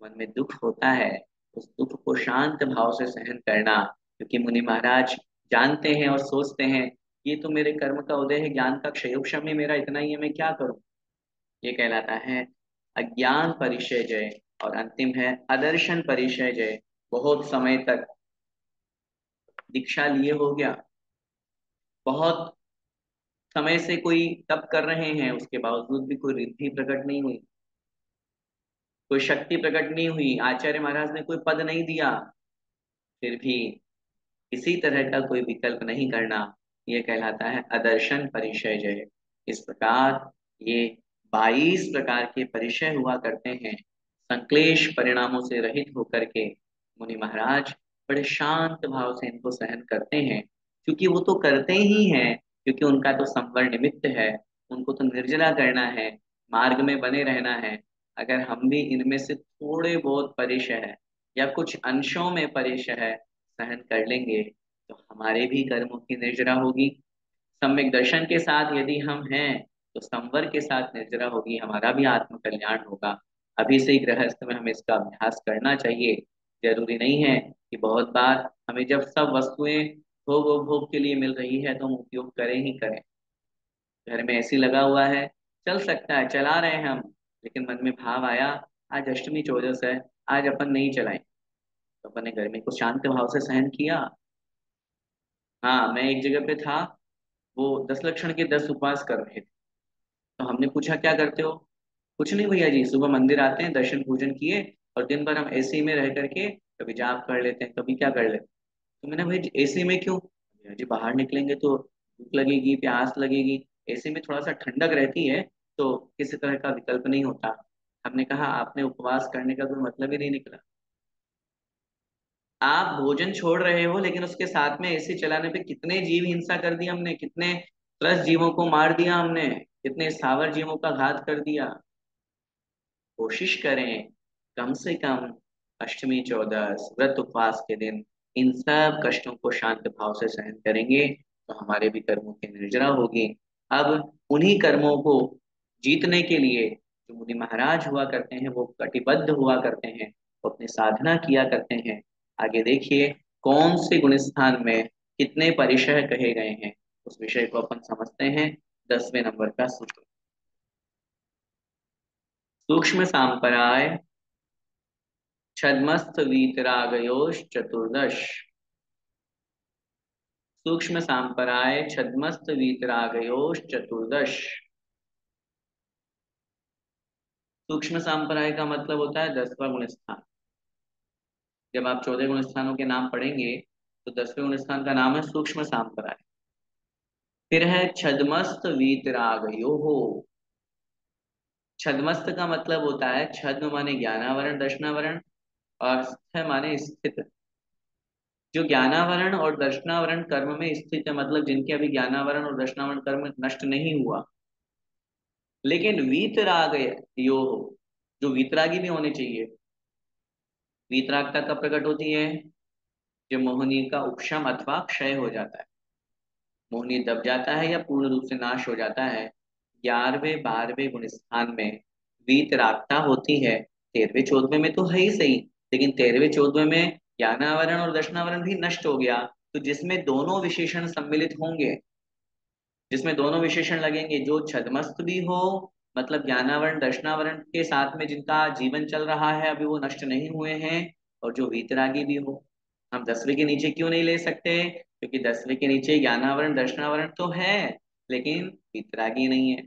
मन में दुख होता है। उस दुख को शांत भाव से सहन करना, क्योंकि मुनि महाराज जानते हैं और सोचते हैं ये तो मेरे कर्म का उदय है, ज्ञान का क्षयोक्षम ही मेरा इतना ही है, मैं क्या करूं। ये कहलाता है अज्ञान परिचय जय। और अंतिम है अदर्शन परिचय जय। बहुत समय तक दीक्षा लिए हो गया, बहुत समय से कोई तप कर रहे हैं, उसके बावजूद भी कोई रिद्धि प्रकट नहीं हुई, कोई शक्ति प्रकट नहीं हुई, आचार्य महाराज ने कोई पद नहीं दिया, फिर भी किसी तरह का कोई विकल्प नहीं करना, यह कहलाता है अदर्शन परिचय जय। इस प्रकार ये 22 प्रकार के परिचय हुआ करते हैं। संक्लेश परिणामों से रहित होकर के मुनि महाराज बड़े शांत भाव से इनको सहन करते हैं, क्योंकि वो तो करते ही हैं, क्योंकि उनका तो संवर निमित्त है, उनको तो निर्जला करना है, मार्ग में बने रहना है। अगर हम भी इनमें से थोड़े बहुत परिचय है या कुछ अंशों में परिचय है सहन कर लेंगे, तो हमारे भी कर्मों की निर्जरा होगी। सम्यक दर्शन के साथ यदि हम हैं तो संवर के साथ निर्जरा होगी, हमारा भी आत्म कल्याण होगा। अभी से ही गृहस्थ में हमें इसका अभ्यास करना चाहिए। जरूरी नहीं है कि बहुत बार हमें जब सब वस्तुएं भोग उपभोग के लिए मिल रही है तो हम उपयोग करें ही करें। घर में ऐसी लगा हुआ है, चल सकता है, चला रहे हैं हम, लेकिन मन में भाव आया आज अष्टमी चौदस है, आज अपन नहीं चलाएं। तो अपन ने गर्मी को शांत भाव से सहन किया। हाँ, मैं एक जगह पे था, वो 10 लक्षण के 10 उपवास कर रहे थे। तो हमने पूछा क्या करते हो? कुछ नहीं भैया जी, सुबह मंदिर आते हैं, दर्शन पूजन किए, और दिन भर हम एसी में रह करके कभी जाप कर लेते हैं, कभी क्या कर लेते हैं। तो मैंने, भाई एसी में क्यों? भैया जी बाहर निकलेंगे तो भूख लगेगी, प्यास लगेगी, एसी में थोड़ा सा ठंडक रहती है, तो किसी तरह का विकल्प नहीं होता। हमने कहा आपने उपवास करने का कोई मतलब ही नहीं निकला। आप भोजन छोड़ रहे हो, लेकिन उसके साथ में एसी चलाने पे कितने जीव हिंसा कर दी हमने, कितने त्रस्त जीवों को मार दिया हमने, कितने स्थावर जीवों का घात कर दिया। कोशिश करें कम से कम अष्टमी चौदस व्रत उपवास के दिन इन सब कष्टों को शांत भाव से सहन करेंगे, तो हमारे भी कर्मों की निर्जरा होगी। अब उन्हीं कर्मों को जीतने के लिए जो मुनि महाराज हुआ करते हैं, वो कटिबद्ध हुआ करते हैं, वो अपनी साधना किया करते हैं। आगे देखिए कौन से गुण स्थान में कितने परिशय कहे गए हैं, उस विषय को अपन समझते हैं। 10वें नंबर का सूत्र, सूक्ष्म सांपराय छद्मस्त वीतरागयोश् चतुर्दश। सूक्ष्म सांपराय छद्मस्त वीतरागयोश् चतुर्दश। सूक्ष्म सांपराय का मतलब होता है 10वां गुण स्थान। जब आप 14 गुण स्थानों के नाम पढ़ेंगे, तो 10वें गुण स्थान का नाम है सूक्ष्म सांपराय। फिर है छद्मस्त वीतरागयो हो। छद्मस्त का मतलब होता है, छद्म माने ज्ञानावरण दर्शनावरण, और स्थ माने स्थित। जो ज्ञानावरण और दर्शनावरण कर्म में स्थित है, मतलब जिनके अभी ज्ञानावरण और दर्शनावरण कर्म नष्ट नहीं हुआ, लेकिन वीतराग यो हो, जो वीतरागी भी होने चाहिए। वीतरागता कब प्रकट होती है? जब मोहिनी का उपशम अथवा क्षय हो जाता है, मोहिनी दब जाता है या पूर्ण रूप से नाश हो जाता है। 11वें 12वें गुण स्थान में वीतरागता होती है। 13वें 14वें में तो है ही सही, लेकिन 13वें 14वें में ज्ञानावरण और दर्शनावरण भी नष्ट हो गया। तो जिसमें दोनों विशेषण सम्मिलित होंगे, जिसमें दोनों विशेषण लगेंगे, जो छद्मस्त भी हो, मतलब ज्ञानावरण दर्शनावरण के साथ में जिनका जीवन चल रहा है, अभी वो नष्ट नहीं हुए हैं, और जो वीतरागी भी हो। हम 10वें के नीचे क्यों नहीं ले सकते? क्योंकि 10वें के नीचे ज्ञानावरण दर्शनावरण तो है, लेकिन वीतरागी नहीं है।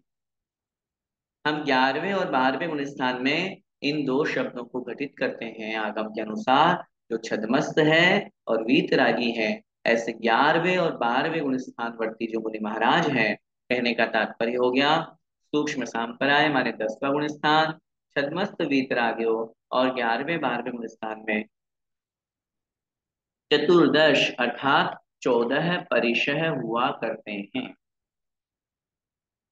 हम 11वें और 12वें गुण स्थान में इन दो शब्दों को घटित करते हैं आगम के अनुसार, जो छद्मस्त है और वीतरागी है। ऐसे 11वें और 12वें गुण स्थान वर्ती जो मुनि महाराज हैं, कहने का तात्पर्य हो गया, सूक्ष्म सांपराय माने 10वां गुण स्थान, छद्मस्त वीतराग्यो, और 11वें 12वें गुण स्थान में चतुर्दश अर्थात 14 परिशह हुआ करते हैं।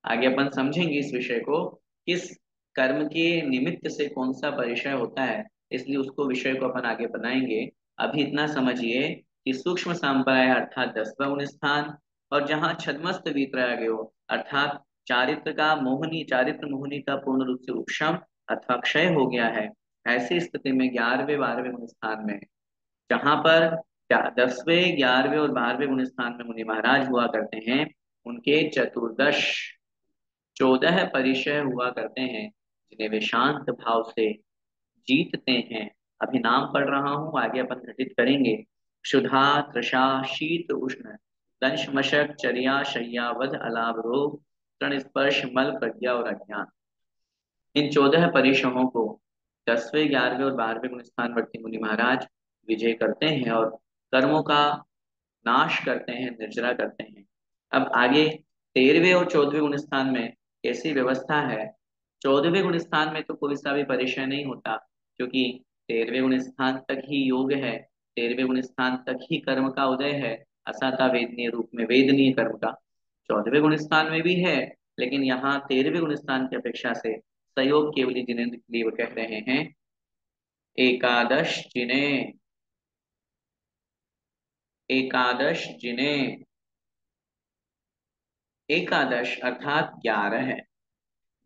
आगे अपन समझेंगे इस विषय को, किस कर्म के निमित्त से कौन सा परिचय होता है, इसलिए उसको विषय को अपन आगे बनाएंगे। अभी इतना समझिए कि सूक्ष्म संप्रदाय अर्थात 10वां गुण स्थान, और जहाँ छद्मस्त वितराग हो, अर्थात चारित्र का मोहनी, चारित्र मोहनी का पूर्ण रूप से उपशम अथवा क्षय हो गया है, ऐसी स्थिति में 11वें 12वें गुण स्थान में, जहां पर 10वें 11वें और 12वें गुण स्थान में मुनि महाराज हुआ करते हैं, उनके चतुर्दश 14 परिचय हुआ करते हैं, जिन्हें वे शांत भाव से जीतते हैं। अभी नाम पढ़ रहा हूं, आगे अपन घटित करेंगे। क्षुधा, तृषा, शीत उष्ण, दंश मशक, चर्या शय्या, वध अलाभ, रोग, तृण स्पर्श, मल, प्रज्ञा और अज्ञान, इन 14 परिश्रमों को 10वें 11वें और 12वें गुण स्थान वर्ती मुनि महाराज विजय करते हैं, और कर्मों का नाश करते हैं, निर्जरा करते हैं। अब आगे 13वें और 14वें गुण स्थान में कैसी व्यवस्था है? 14वें गुण स्थान में तो कोई सा भी परिचय नहीं होता, क्योंकि 13वें गुण स्थान तक ही योग है, 13वें गुण स्थान तक ही कर्म का उदय है, असाता वेदनीय रूप में वेदनीय कर्म का। 14वें गुण स्थान में भी है, लेकिन यहाँ 13वें गुण स्थान की अपेक्षा से सहयोग केवली जिनेंद्र के लिए वो कह रहे हैं, एकादश जिन्हें, एकादश जिन्हें, एकादश अर्थात 11 है।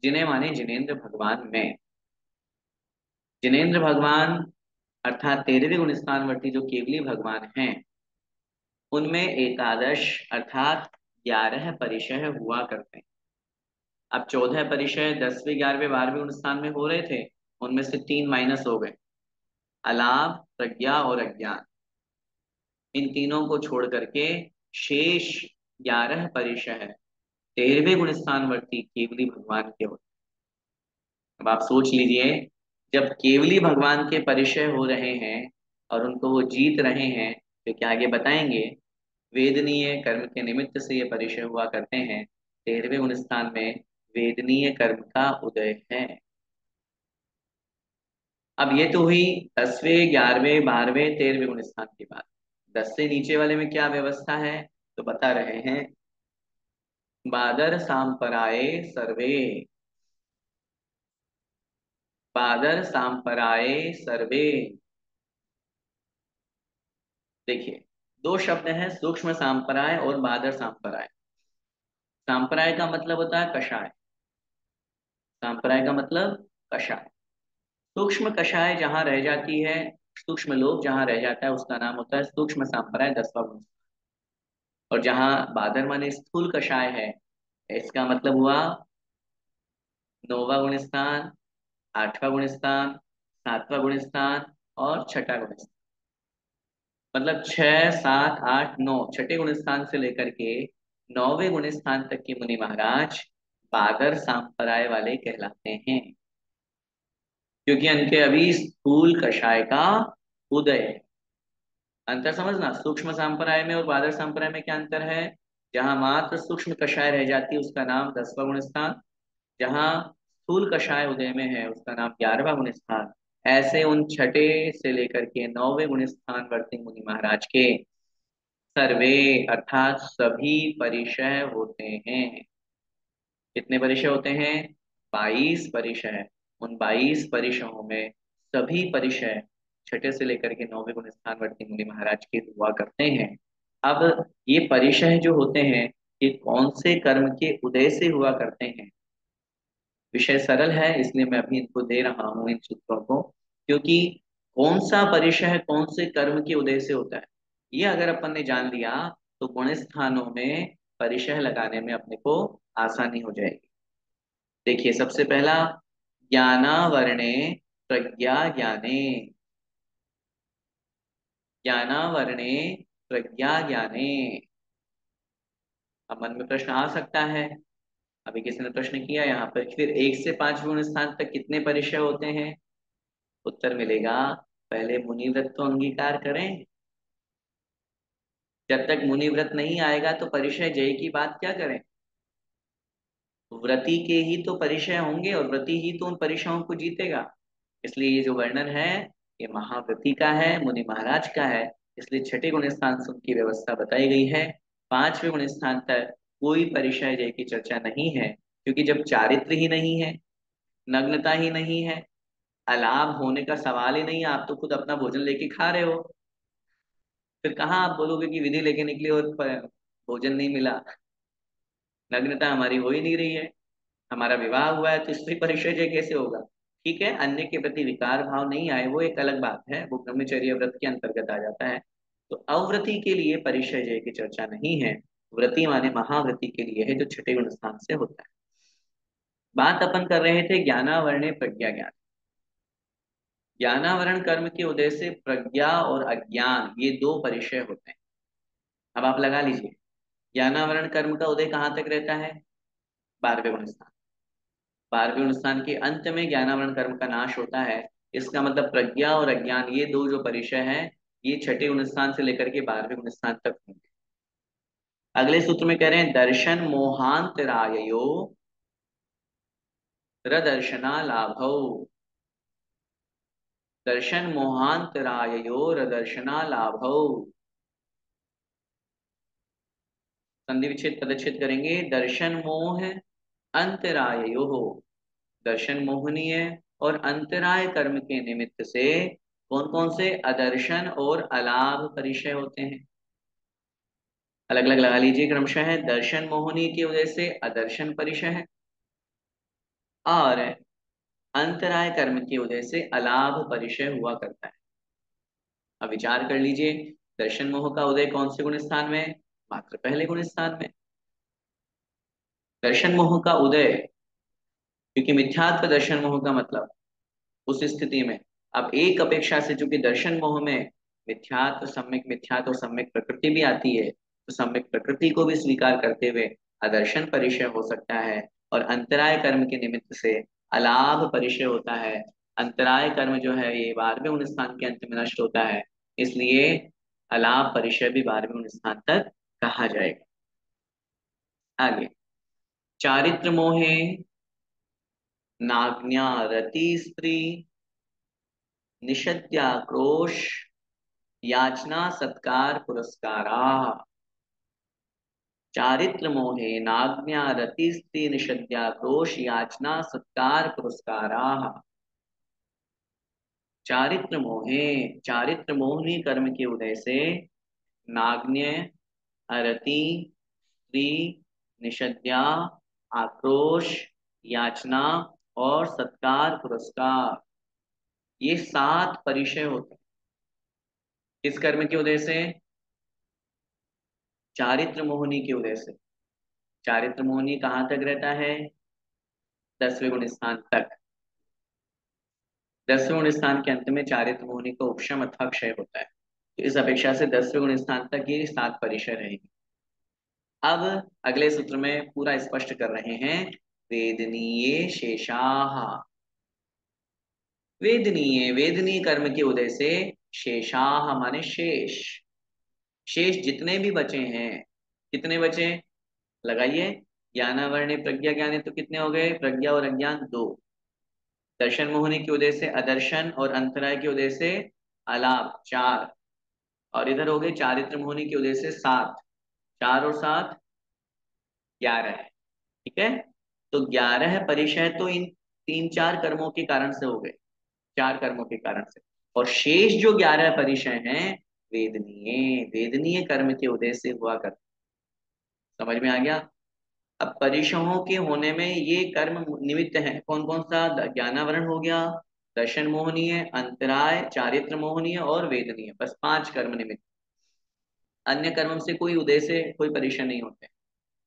जिन्हें माने जिनेन्द्र भगवान में, जिनेन्द्र भगवान अर्थात 13वें गुण स्थानवर्ती जो केवली भगवान हैं, उनमें एकादश अर्थात 11 परिचय हुआ करते हैं। अब 14 परिचय 10वें 11वें 12वें गुण स्थान में हो रहे थे, उनमें से 3 माइनस हो गए, अलाभ, प्रज्ञा और अज्ञान। इन तीनों को छोड़ करके शेष 11 परिशय है 13वें गुण स्थानवर्ती केवली भगवान के होते हैं। अब आप सोच लीजिए, जब केवली भगवान के परिचय हो रहे हैं और उनको वो जीत रहे हैं, तो क्या आगे बताएंगे, वेदनीय कर्म के निमित्त से ये परिचय हुआ करते हैं। 13वें गुण स्थान में वेदनीय कर्म का उदय है। अब ये तो हुई 10वें, 11वें, 12वें, 13वें गुण स्थान की बात। 10 से नीचे वाले में क्या व्यवस्था है, तो बता रहे हैं, बादर सांपराये सर्वे, बादर सांपराये सर्वे। देखिए, दो शब्द हैं, सूक्ष्म सांपराय और बादर सांपराय। सांपराय का मतलब होता है कषाय, सांपराय का मतलब कषाय। सूक्ष्म कषाय जहां रह जाती है, सूक्ष्म लोक जहां रह जाता है, उसका नाम होता है सूक्ष्म सांपराय, 10वां गुण। और जहां बादर माने स्थूल कषाय है, इसका मतलब हुआ 9वां गुण स्थान, 8वां गुण स्थान, 7वां गुण स्थान और छठा गुण स्थान। मतलब 6, 7, 8, 9 छठे गुण स्थान से लेकर के 9वें गुण स्थान तक के मुनि महाराज बादर सांपराय वाले कहलाते हैं, क्योंकि उनके अभी स्थूल कषाय का उदय है। अंतर समझना, सूक्ष्म सांपराय में और बादर सांपराय में क्या अंतर है। जहां मात्र सूक्ष्म कषाय रह जाती है, उसका नाम 10वां गुण स्थान। जहां स्थूल कषाय उदय में है, उसका नाम 11वां गुण स्थान। ऐसे उन छठे से लेकर के 9वें गुण स्थान वर्ती मुनि महाराज के सर्वे अर्थात सभी परिचय होते हैं। कितने परिचय होते हैं, 22 परिचय। उन 22 परिचयों में सभी परिचय छठे से लेकर के 9वें गुण स्थानवर्ती मुनि महाराज के हुआ करते हैं। अब ये परिचय जो होते हैं, ये कौन से कर्म के उदय से हुआ करते हैं। विषय सरल है, इसलिए मैं अभी इनको दे रहा हूं इन सूत्रों को, क्योंकि कौन सा परिचय कौन से कर्म के उदय से होता है, ये अगर अपन ने जान लिया, तो गुण स्थानों में परिचय लगाने में अपने को आसानी हो जाएगी। देखिए, सबसे पहला, ज्ञानावरणे प्रज्ञा ज्ञाने, ज्ञानावरणे प्रज्ञा ज्ञाने। अब मन में प्रश्न आ सकता है, अभी किसी ने प्रश्न किया यहाँ पर, फिर 1 से 5 गुण स्थान तक कितने परिचय होते हैं। उत्तर मिलेगा, पहले मुनि व्रत तो अंगीकार करें। जब तक मुनि व्रत नहीं आएगा तो परिचय जय की बात क्या करें। व्रती के ही तो परिचय होंगे और व्रती ही तो उन परिचयों को जीतेगा। इसलिए ये जो वर्णन है, ये महाव्रती का है, मुनि महाराज का है। इसलिए छठे गुण स्थान से उनकी व्यवस्था बताई गई है। 5वें गुण स्थान तक कोई परिचय जय की चर्चा नहीं है, क्योंकि जब चारित्र ही नहीं है, नग्नता ही नहीं है, अलाभ होने का सवाल ही नहीं है, आप तो खुद अपना भोजन लेके खा रहे हो, फिर कहाँ आप बोलोगे कि विधि लेके निकले और भोजन नहीं मिला। नग्नता हमारी हो ही नहीं रही है, हमारा विवाह हुआ है, तो स्त्री परिचय कैसे होगा। ठीक है, अन्य के प्रति विकार भाव नहीं आए, वो एक अलग बात है, वो ब्रह्मचर्य व्रत के अंतर्गत आ जाता है। तो अव्रति के लिए परिचय जय की चर्चा नहीं है। व्रति माने महाव्रति के लिए है, जो छठे गुण स्थान से होता है। बात अपन कर रहे थे ज्ञानावरणे प्रज्ञा ज्ञान। ज्ञानावरण कर्म के उदय से प्रज्ञा और अज्ञान, ये दो परिचय होते हैं। अब आप लगा लीजिए, ज्ञानावरण कर्म का उदय कहाँ तक रहता है, 12वें गुण स्थान। 12वें गुण स्थान के अंत में ज्ञानावरण कर्म का नाश होता है। इसका मतलब प्रज्ञा और अज्ञान, ये दो जो परिचय हैं, ये छठे गुण स्थान से लेकर के 12वें गुण स्थान तक होंगे। अगले सूत्र में कह रहे हैं, दर्शन मोहांतराययो रदर्शना लाभौ, दर्शन मोहांतराययो रदर्शना लाभौ। संधि विच्छेद पदच्छेद करेंगे, दर्शन मोह अंतराययो, दर्शन मोहनीय और अंतराय कर्म के निमित्त से कौन कौन से अदर्शन और अलाभ परिचय होते हैं। अलग अलग लगा लीजिए क्रमशः है, दर्शन मोहनी की वजह से अदर्शन परिचय है, और अंतराय कर्म की वजह से अलाभ परिचय हुआ करता है। अब विचार कर लीजिए, दर्शन मोह का उदय कौन से गुण स्थान में, मात्र पहले गुण स्थान में। दर्शन मोह का उदय, क्योंकि मिथ्यात्व दर्शन मोह का मतलब, उस स्थिति में अब एक अपेक्षा से, चूंकि दर्शन मोह में मिथ्यात्व और सम्यक प्रकृति भी आती है, तो सम्यक प्रकृति को भी स्वीकार करते हुए अदर्शन परिचय हो सकता है। और अंतराय कर्म के निमित्त से अलाभ परिचय होता है। अंतराय कर्म जो है ये 12वें स्थान के अंत में नष्ट होता है, इसलिए अलाभ परिचय भी 12वें स्थान तक कहा जाएगा। आगे, चारित्र मोहे नाज्ञा रति स्त्री निषद्याक्रोश याचना सत्कार पुरस्कारा। चारित्र मोहे नाज्ञा रति स्त्री निषद्याक्रोश याचना सत्कार पुरस्कारा। चारित्र मोहे, चारित्र मोहनी कर्म के उदय से नाग्न्य, अरति, स्त्री, निषद्या, आक्रोश, याचना और सत्कार पुरस्कार, ये 7 परिचय होते हैं किस कर्म के उदय से? चारित्र मोहनी के उदय से। चारित्र मोहनी कहाँ तक रहता है? 10वें गुण स्थान तक। 10वें गुण स्थान के अंत में चारित्र मोहनी का उपशम अथवा क्षय होता है। तो इस अपेक्षा से 10वें गुण स्थान तक ये 7 परिचय रहेंगे। अब अगले सूत्र में पूरा स्पष्ट कर रहे हैं, वेदनीय शेषाह। वेदनीय, वेदनीय कर्म के उदय से शेषाह माने शेष, शेष जितने भी बचे हैं। कितने बचे? लगाइए, ज्ञानावरणे प्रज्ञा ज्ञाने तो कितने हो गए? प्रज्ञा और अज्ञान 2। दर्शन मोहनी के उदय से अदर्शन और अंतराय के उदय से अलाप 4। और इधर हो गए चारित्र मोहनी के उदय से 7। 4 और 7 11 है। ठीक है, तो 11 परिचय तो इन 3-4 कर्मों के कारण से हो गए, 4 कर्मों के कारण से। और शेष जो 11 परिचय हैं वेदनीय, वेदनीय कर्म के उदय से हुआ करते। समझ में आ गया? अब परिचयों के होने में ये कर्म निमित्त है कौन कौन सा? ज्ञानावरण हो गया, दर्शन मोहनीय, अंतराय, चारित्र मोहनीय और वेदनीय, बस 5 कर्म निमित्त। अन्य कर्म से कोई उदय से कोई परिचय नहीं होते।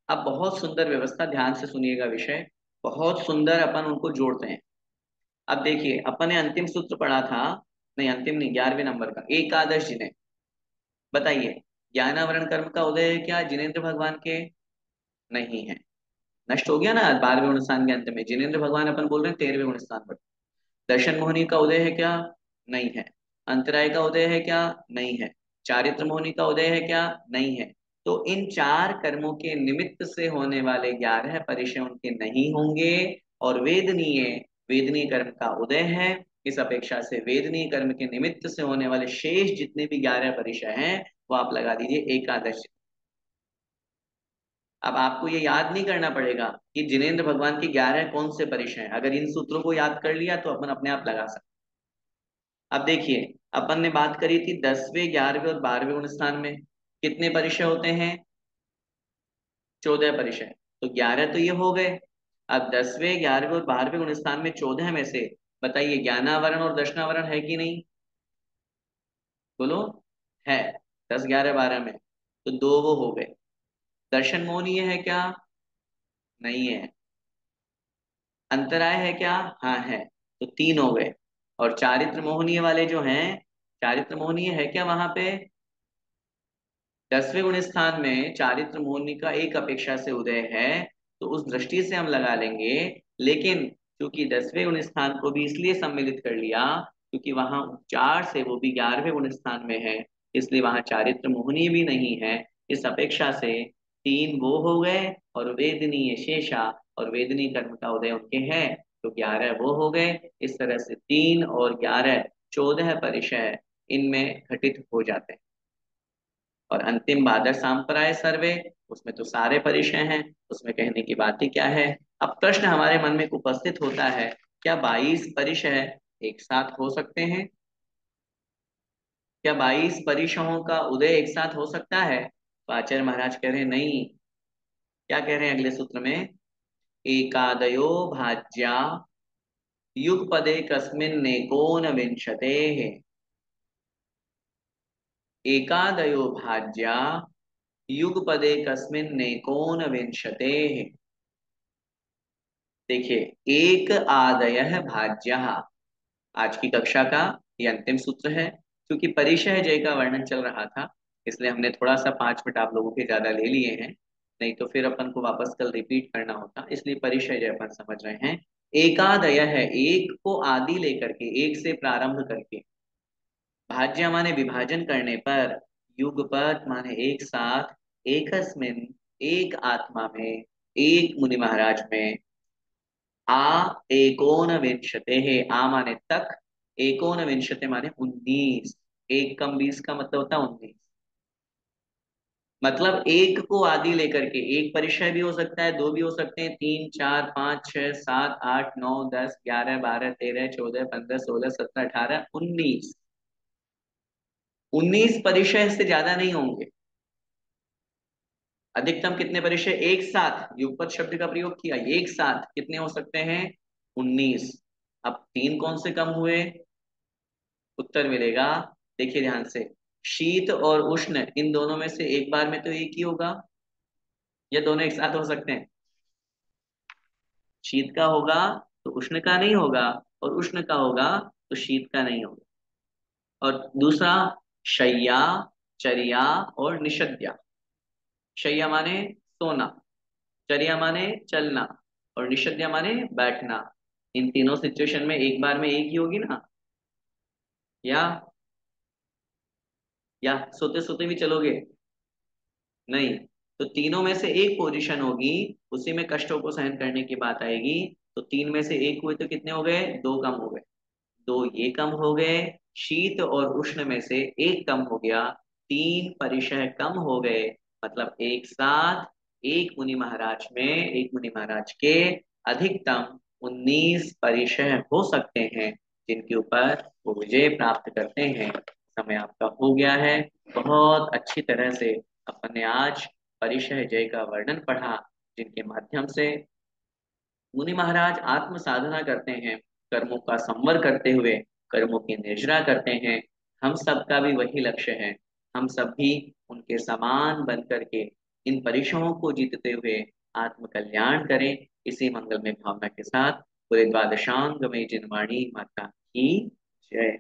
अब बहुत सुंदर व्यवस्था, ध्यान से सुनिएगा विषय, बहुत सुंदर अपन उनको जोड़ते हैं। अब देखिए, अपन ने अंतिम सूत्र पढ़ा था, नहीं अंतिम नहीं, 11वें नंबर का, एकादश जिने। बताइए, ज्ञानावरण कर्म का उदय है क्या जिनेन्द्र भगवान के? नहीं है, नष्ट हो गया ना 12वें गुण स्थान के अंत में। जिनेन्द्र भगवान अपन बोल रहे हैं 13वें गुण स्थान पर। दर्शन मोहनी का उदय है क्या? नहीं है। अंतराय का उदय है क्या? नहीं है। चारित्र मोहनी का उदय है क्या? नहीं है। तो इन 4 कर्मों के निमित्त से होने वाले 11 परिचय उनके नहीं होंगे। और वेदनीय, वेदनीय कर्म का उदय है, इस अपेक्षा से वेदनीय कर्म के निमित्त से होने वाले शेष जितने भी 11 परिचय हैं वो आप लगा दीजिए एकादश। अब आपको ये याद नहीं करना पड़ेगा कि जिनेन्द्र भगवान के 11 कौन से परिचय हैं। अगर इन सूत्रों को याद कर लिया तो अपन अपने आप लगा सकते। अब देखिए, अपन ने बात करी थी 10वें, 11वें और 12वें गुण स्थान में कितने परिचय होते हैं? 14 परिचय। तो 11 तो ये हो गए। अब 10वें, 11वें और 12वें गुण स्थान में 14 में से बताइए ज्ञानावरण और दर्शनावरण है कि नहीं? बोलो, है। 10, 11, 12 में तो 2 वो हो गए। दर्शन मोहनीय है क्या? नहीं है। अंतराय है क्या? हाँ है, तो 3 हो गए। और चारित्र मोहनीय वाले जो हैं, चारित्र मोहनीय है क्या वहां पे? 10वें गुण स्थान में चारित्र मोहनी का एक अपेक्षा से उदय है, तो उस दृष्टि से हम लगा लेंगे। लेकिन क्योंकि 10वें गुण स्थान को भी इसलिए सम्मिलित कर लिया क्योंकि वहां उपचार से वो भी 11वें गुण स्थान में है, इसलिए वहां चारित्र मोहनी भी नहीं है। इस अपेक्षा से 3 वो हो गए और वेदनीय शेषा, और वेदनीय कर्म का उदय उनके हैं, तो 11 वो हो गए। इस तरह से 3 और 11 14 परिचय इनमें घटित हो जाते हैं। और अंतिम बादर सांप्राय सर्वे, उसमें तो सारे परिचय हैं, उसमें कहने की बात ही क्या है। अब प्रश्न हमारे मन में उपस्थित होता है, क्या 22 परिचय एक साथ हो सकते हैं? क्या 22 परिचयों का उदय एक साथ हो सकता है? तो आचार्य महाराज कह रहे हैं नहीं। क्या कह रहे हैं अगले सूत्र में? एकादयो भाज्या युगपदे कस्मिन्नेकोन विंशते। एकादयो भाज्या युगपदे कस्मिन्नेकोन विंशते। देखिए, एक आदय भाज्य, आज की कक्षा का ये अंतिम सूत्र है। क्योंकि परिचय जय का वर्णन चल रहा था, इसलिए हमने थोड़ा सा 5 मिनट आप लोगों के ज्यादा ले लिए हैं। नहीं तो फिर अपन को वापस कल रिपीट करना होता, इसलिए परिचय जय अपन समझ रहे हैं। एकादय है, एक को आदि लेकर के, एक से प्रारंभ करके। भाज्य माने विभाजन करने पर। युगपत माने एक साथ। एकस्मिन, एक आत्मा में, एक मुनि महाराज में। आ एकोन विंशते है, आ माने तक, एकोन विंशते माने 19। एक कम 20 का मतलब होता है 19। मतलब एक को आदि लेकर के, एक परिचय भी हो सकता है, दो भी हो सकते हैं, 3 4 5 6 7 8 9 10 11 12 13 14 15 16 17 18 19। 19 परिचय से ज्यादा नहीं होंगे। अधिकतम कितने परिचय एक साथ, युगपत शब्द का प्रयोग किया, एक साथ कितने हो सकते हैं? 19। अब तीन कौन से कम हुए? उत्तर मिलेगा, देखिए ध्यान से। शीत और उष्ण, इन दोनों में से एक बार में तो एक ही होगा, या दोनों एक साथ हो सकते हैं? शीत का होगा तो उष्ण का नहीं होगा, और उष्ण का होगा तो शीत का नहीं होगा। और दूसरा, शय्या, चर्या और निषद्या। शय्या माने सोना, चर्या माने चलना, और निषद्या माने बैठना। इन तीनों सिचुएशन में एक बार में एक ही होगी ना? या या सोते सोते भी चलोगे? नहीं। तो तीनों में से एक पोजीशन होगी, उसी में कष्टों को सहन करने की बात आएगी। तो तीन में से एक हुए तो कितने हो गए? दो कम हो गए। दो ये कम हो गए। शीत और उष्ण में से एक कम हो गया। तीन परिशय कम हो गए। मतलब एक साथ एक मुनि महाराज में, एक मुनि महाराज के अधिकतम 19 परिशय हो सकते हैं, जिनके ऊपर वो विजय प्राप्त करते हैं। समय आपका हो गया है। बहुत अच्छी तरह से अपन ने आज परिशय जय का वर्णन पढ़ा, जिनके माध्यम से मुनि महाराज आत्म साधना करते हैं, कर्मों का संवर करते हुए कर्मों की निर्जरा करते हैं। हम सबका भी वही लक्ष्य है। हम सब भी उनके समान बन करके इन परीक्षाओं को जीतते हुए आत्म कल्याण करें। इसी मंगल में भावना के साथ पूरे द्वादशांग में जिनवाणी माता की जय।